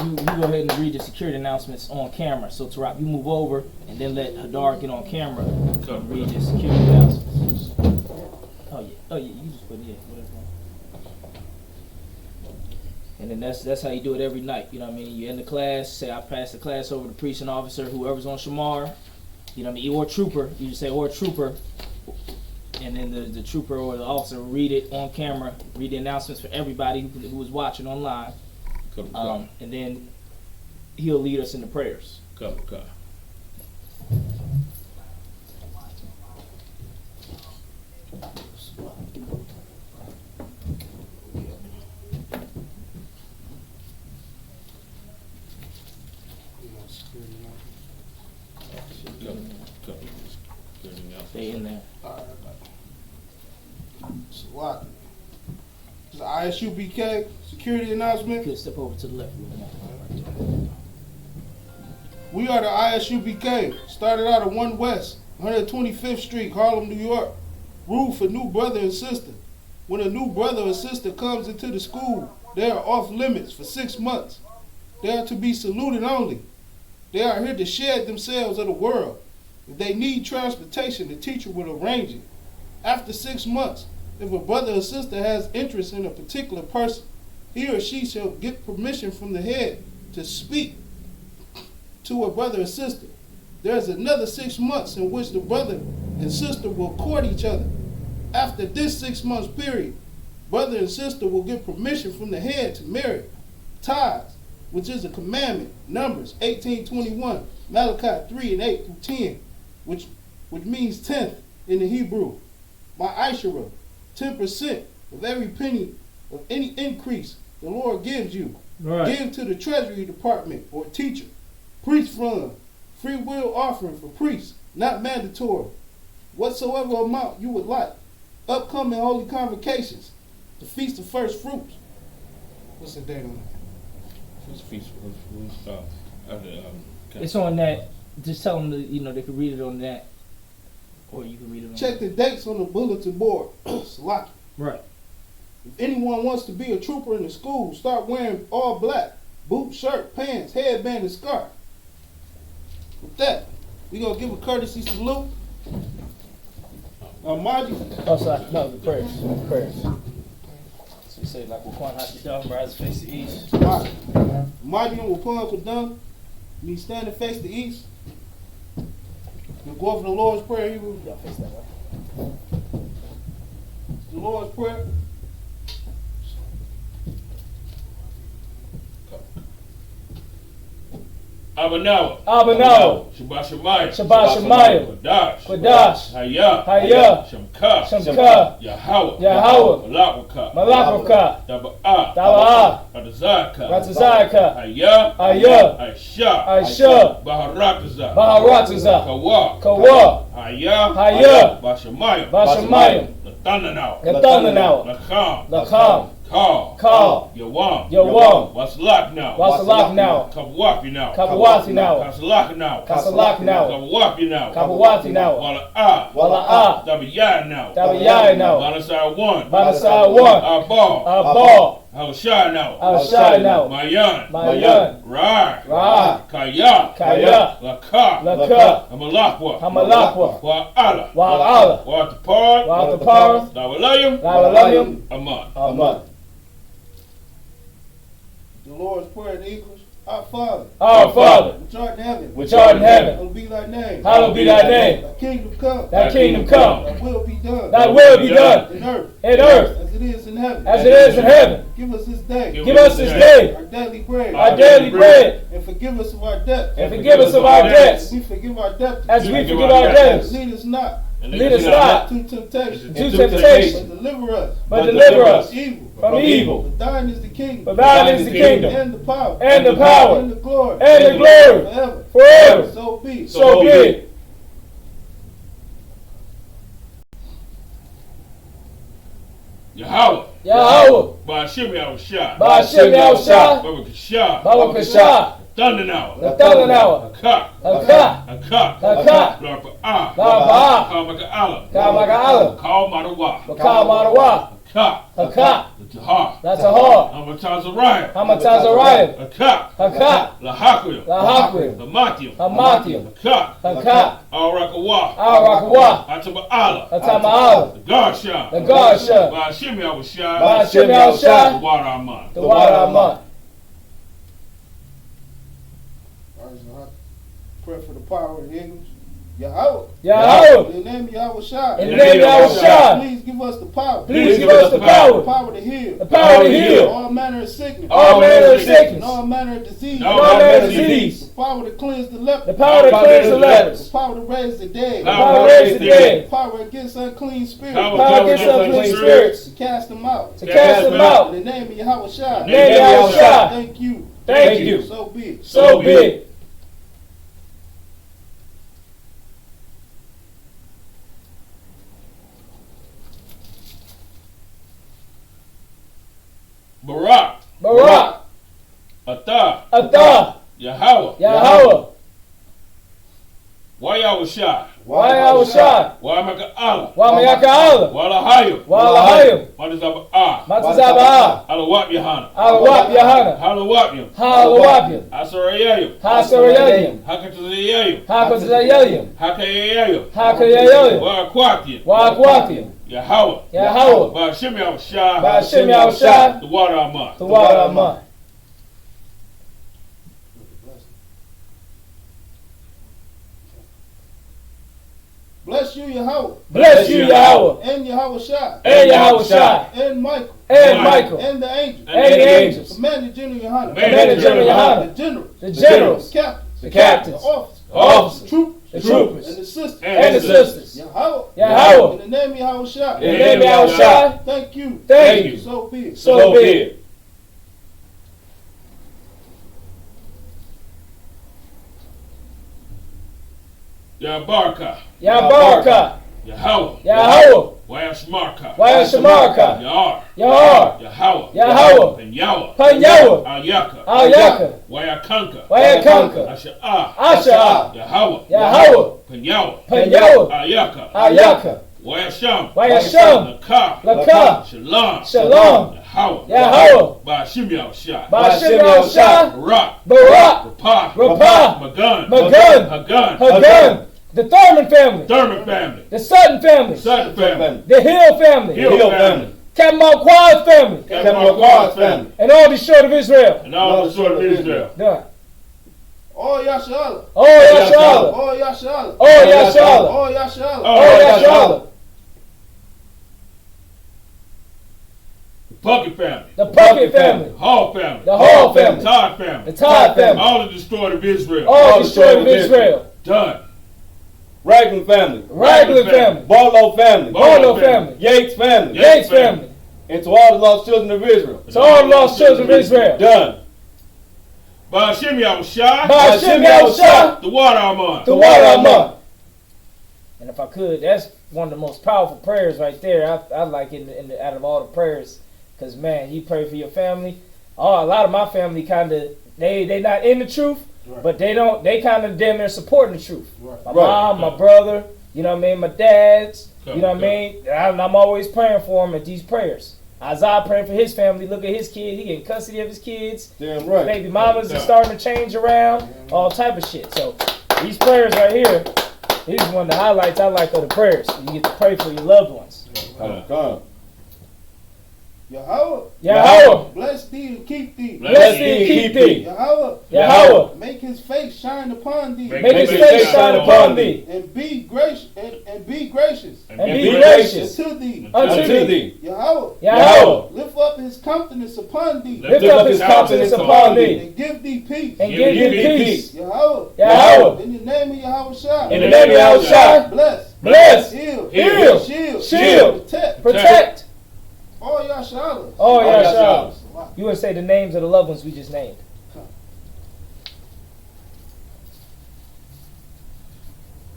You you go ahead and read the security announcements on camera. So Tarap, you move over and then let Hadar get on camera and read the security announcements. Oh yeah, you just put it in, whatever. And then that's how you do it every night. You know what I mean? You end the class, say I pass the class over to the precinct officer, whoever's on Shamar. You know what I mean? Or trooper. You just say or trooper. And then the trooper or the officer will read it on camera, read the announcements for everybody who was watching online. And then he'll lead us into prayers. Stay in there. So what? The I.S.U.P.K. security announcement. Good, step over to the left. We are the I.S.U.P.K. Started out at 1 West, 125th Street, Harlem, New York. Rule for new brother and sister. When a new brother or sister comes into the school, they are off limits for 6 months. They are to be saluted only. They are here to shed themselves of the world. If they need transportation, the teacher will arrange it. After 6 months, if a brother or sister has interest in a particular person, he or she shall get permission from the head to speak to a brother or sister. There is another 6 months in which the brother and sister will court each other. After this 6 months period, brother and sister will get permission from the head to marry. Tithes, which is a commandment, Numbers 18:21, Malachi 3 and 8 through 10, which means 10th in the Hebrew. My Ishra, 10% of every penny of any increase the Lord gives you. Right. Give to the Treasury Department or teacher. Priest fund, free will offering for priests, not mandatory. Whatsoever amount you would like. Upcoming holy convocations, the Feast of First Fruits. What's the date on that? Feast of It's on that. Just tell them that, they can read it on that. Or you can read it on Check the dates on the bulletin board. Salaki. Right. If anyone wants to be a trooper in the school, start wearing all black. Boot, shirt, pants, headband, and scarf. With that, we going to give a courtesy salute. Margie. Oh, sorry. No, the prayers. So you say, like, Wakwan Hashidam, rise face the east. Margie will pull up with them. Me stand and face the east. We'll go over the Lord's Prayer. Y'all face that way. The Lord's Prayer. Abanawa. Shabbat Shemayim. Qadash. Hayah. Shamka. Yahweh. Malakaka. Daba'ah. Ratazaka. Hayah. I.S.U.P.K. Baharataza. Kawa. Hayah. Bashamayim. Lathananawa. Lakam. Call. Yawam. Wasalak now. Kabawati now. Kasalak now. Kabawati now. Wala'a. Dabiyai now. Banasai 1. Abal. Haushai now. Mayan. Rai. Kaya. Laka. Hamalakwa. Wa'ala. Wa'atapar. Dawalayim. Ahmad. The Lord's Prayer in English. Our Father, which art in heaven, hallowed be thy name. Thy kingdom come. Thy will be done. In earth. As it is in heaven. Give us this day. Our daily bread. And forgive us of our debts. As we forgive our debtors. Lead us not to temptation. But deliver us from evil. For thine is the kingdom. And the power. And the glory. Forever. So be. Yahweh. Ba'ashem Yahushua. Baba Kasha. Thunder now. Haka. Larpa'ah. Kalmaka'ala. Kal Marawa. Hakak. Hakak. Tahar. Latahar. Hamatazariah. Hamatazariah. Hakak. Hakak. Lahakwim. Lahakwim. Hamathium. Hamathium. Hakak. Hakak. Al-Rakawa. Al-Rakawa. Ataba'ala. Atama'ala. The Garsha. The Garsha. Ba'ashim Yahushai. Ba'ashim Yahushai. The Water Aman. The Water Aman. All right, so I pray for the power of the English. Yahweh. Yahweh. In the name of Yahweh Shai. In the name of Yahweh Shai. Please give us the power. Please give us the power. The power to heal. The power to heal. All manner of sickness. All manner of And sickness. all manner of disease. And all manner of disease. The power to cleanse the leper. The power to cleanse the The lepers. power to raise the dead. The power to raise the The dead. power against unclean spirits. Power Power against unclean spirits. To cast them out. To cast them out. In the name of Yahweh Shai. In the name of Yahweh Shai. Thank you. Thank you. So be it. So be it. Barak. Barak. Atah. Atah. Yahweh. Yahweh. Wayahushai. Yahweh Shai. Wamaka'ala. Wamayaka'ala. Walahayo. Walahayim. Matazaba'ah. Matazaba'ah. Alawap Yahanna. Alawap Yahanna. Halawapyam. Halawapim. Asarayayim. Hasarayayim. Hakatazayayim. Hakazayayim. Hakayayim. Hakayayim. Wa'akwatiyim. Wa'akwatiyim. Yahweh. Yahweh. Ba'ashim Yahushai. Ba'ashim Yahushai. The Water Aman. The Water Aman. Bless you, Yahweh. Bless you, Yahweh. And Yahweh Shai. And Yahweh Shai. And Michael. And Michael. And the angels. And the angels. Commander General Yohanna. Commander General The Yohanna. generals. The generals. The captains. The captains. The officers. The officers. Troopers. The troopers. And the sisters. And the sisters. Yahweh. Yahweh. In the name of Yahweh Shai. In the name of Yahweh Shai. Thank you. Thank you. So be it. So be it. Yabarka. Yabarka. Yahweh. Yahweh. Wayashmarka. Wayashmarka. Yahar. Yahar. Yahweh. Yahweh. And Yahweh. Panyawa. Al-Yaka. Al-Yaka. Wayakanka. Wayakanka. Asha'ah. Asha'ah. Yahweh. Yahweh. Panyawa. Panyawa. Al-Yaka. Al-Yaka. Wayasham. Wayasham. Lakah. Lakah. Shalom. Shalom. Yahweh. Yahweh. Ba'ashim Yahushai. Ba'ashim Yahushai. Barak. Barak. Rapah. Rapah. Magun. Magun. Hagun. Hagun. The Thurman family. Thurman family. The Sutton family. Sutton family. The Hill family. Hill family. Captain Marquard's family. Captain Marquard's family. And all the short of Israel. And all the sort of Israel. Done. Oh Yashala. Oh Yashala. Oh Yashala. Oh Yashala. Oh Yashala. Oh Yashala. The Puckett family. The Puckett family. The Hall family. The Hall The family. Todd family. The Todd family. All the destroyed of Israel. All the destroyed of Israel. Done. Raglan family. Raglan family. Barlow family. Barlow family. Yates family. Yates family. And to all the lost children of Israel. To all the lost children of Israel. Done. Ba'ashim Yahushai. Ba'ashim Yahushai. The Water Aman. The Water Aman. And if I could, that's one of the most powerful prayers right there. I like it out of all the prayers. Because, man, you pray for your family. Oh, a lot of my family kind of, they not in the truth. Right. But they kind of damn near supporting the truth. Right. My mom, my brother, you know what I mean, my dad's, you know what I mean. I'm always praying for him at these prayers. Isaiah praying for his family. Look at his kid; he getting custody of his kids. Damn right. Baby mamas are starting to change around, all type of shit. So these prayers right here, these is one of the highlights I like of the prayers. You get to pray for your loved ones. God. Yahweh. Yahweh, Bless thee and keep thee. bless thee and keep thee. Yahweh. Yahweh, Make his face shine upon thee. make his face shine upon thee, And be gracious. And be gracious. and be gracious Unto thee. unto thee. Yahweh. Yahweh, Lift up his countenance upon thee. lift up his countenance upon thee, And give thee peace. and give thee peace. Yahweh. Yahweh, In the name of Yahweh Shai. in the name of Yahushua, Bless. bless, Heal. heal, Shield. shield, Protect. protect. All Yahshalas. Oh, All Yahushua. Wow. You would say the names of the loved ones we just named.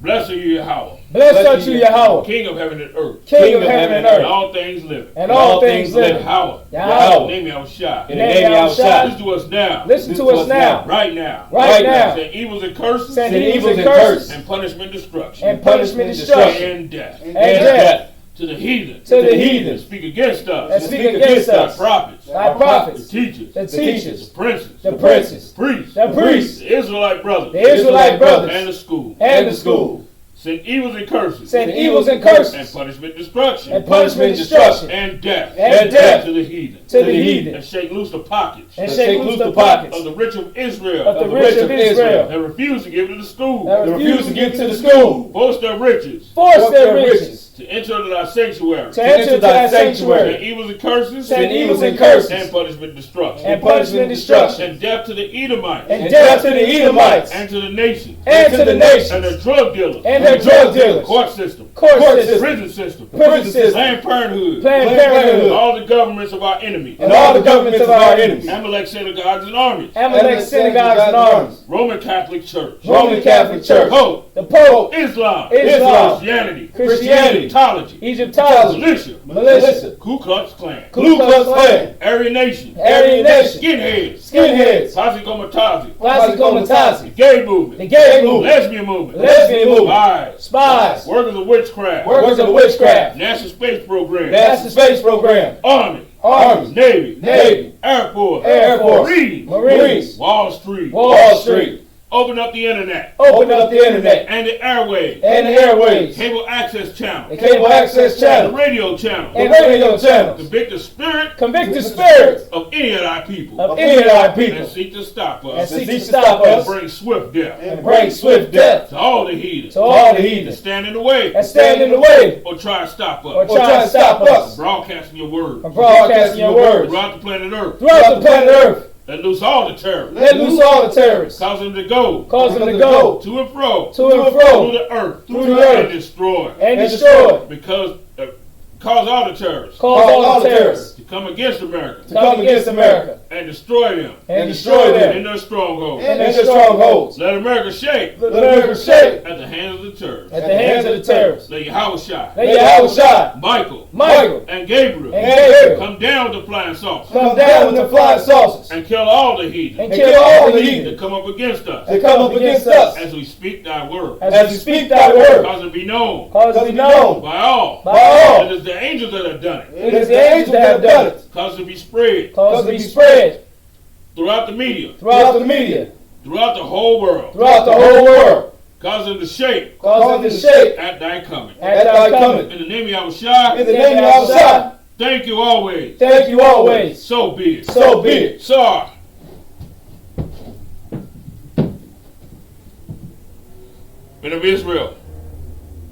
Blessed are you, Yahweh. Blessed are you, Yahweh, King of heaven and earth. King of heaven and And earth, all things living. and all things living. Yahweh. Yahweh. Name Yahushai. In the name of Listen Yahushua. to us now. Listen to us now, Right now. right now. Send evils and curses. Send Send evils and evils and curses and punishment, destruction. and punishment, destruction, And death. and death. to the heathen, to the that heathen, speak against us, that speak against thy us, prophets, thy the prophets, teachers, the teachers, the princes, the princes, the priests, the priests, the Israelite brothers, the Israelite brothers, and the school, and the school. Send evils and curses, Send evils and curses, and punishment, destruction, and punishment, destruction, and death, and death to the heathen, to the heathen, and shake loose the pockets, and shake loose the pockets of the rich of Israel, of the rich of Israel, that refuse to give to the school, that refuse to give to the school, force their riches, force their riches, to enter into thy sanctuary, to enter into thy sanctuary, send evils and curses, send evils and curses, and punishment, destruction, and punishment, destruction, and death to the Edomites, and death to the Edomites, and to the nations, and to the nations, and their drug dealers, and their drug dealers, court system, prison system, Planned Parenthood, Planned Parenthood, and all the governments of our enemies, and all the governments of our enemies, Amalek synagogues and armies, Amalek synagogues and armies, Roman Catholic Church, Roman Catholic Church, the the Pope, Islam, Islam, Christianity, Christianity, Egyptology, Egyptology, militia, Ku Klux Klan, Ku Klux Klan, Aryan Nation, skinheads, Posse Comitazi, Comitazi, the gay movement, the gay movement, lesbian movement, spies, workers of witchcraft, NASA space program, Army, Navy, Air Force, Marines, Wall Street, open up the internet, and the airwaves, cable access channel, the radio channel, convict the spirit of any of thy people, and seek to stop us, and bring swift death to all the heathen, that stand in the way, or try to stop us, from broadcasting your word throughout the planet Earth. Let loose all the terrorists. Cause them to go to and fro through the earth and destroy. Because cause all the terrorists to come against America and destroy them in their strongholds. Let America shake at the hands of the terrorists. Let Yahushua, Michael, and Gabriel come down with the flying saucers and kill all the heathen that come up against us as we speak thy word. Cause it to be known by all. It is the angels that have done it. Cause it to be spread throughout the media, throughout the whole world. Cause them to shake at thy coming. In the name of Yahushua, thank you always. So be it. So. Men of Israel,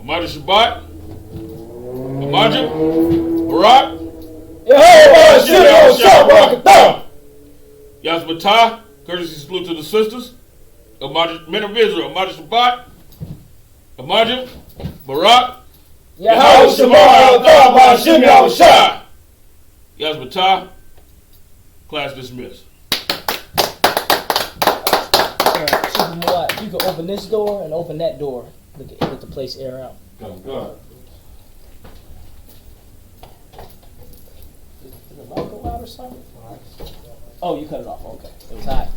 Amad Shabbat, Amajim, Barak, Yazbatah, courtesy salute to the sisters. Men of Israel, Amad Shabbat, Amajim, Barak, Yazbatah, class dismissed. You can open this door and open that door. Look the place air out. God. Did the light go out or something? Oh, you cut it off. Okay. It was hot.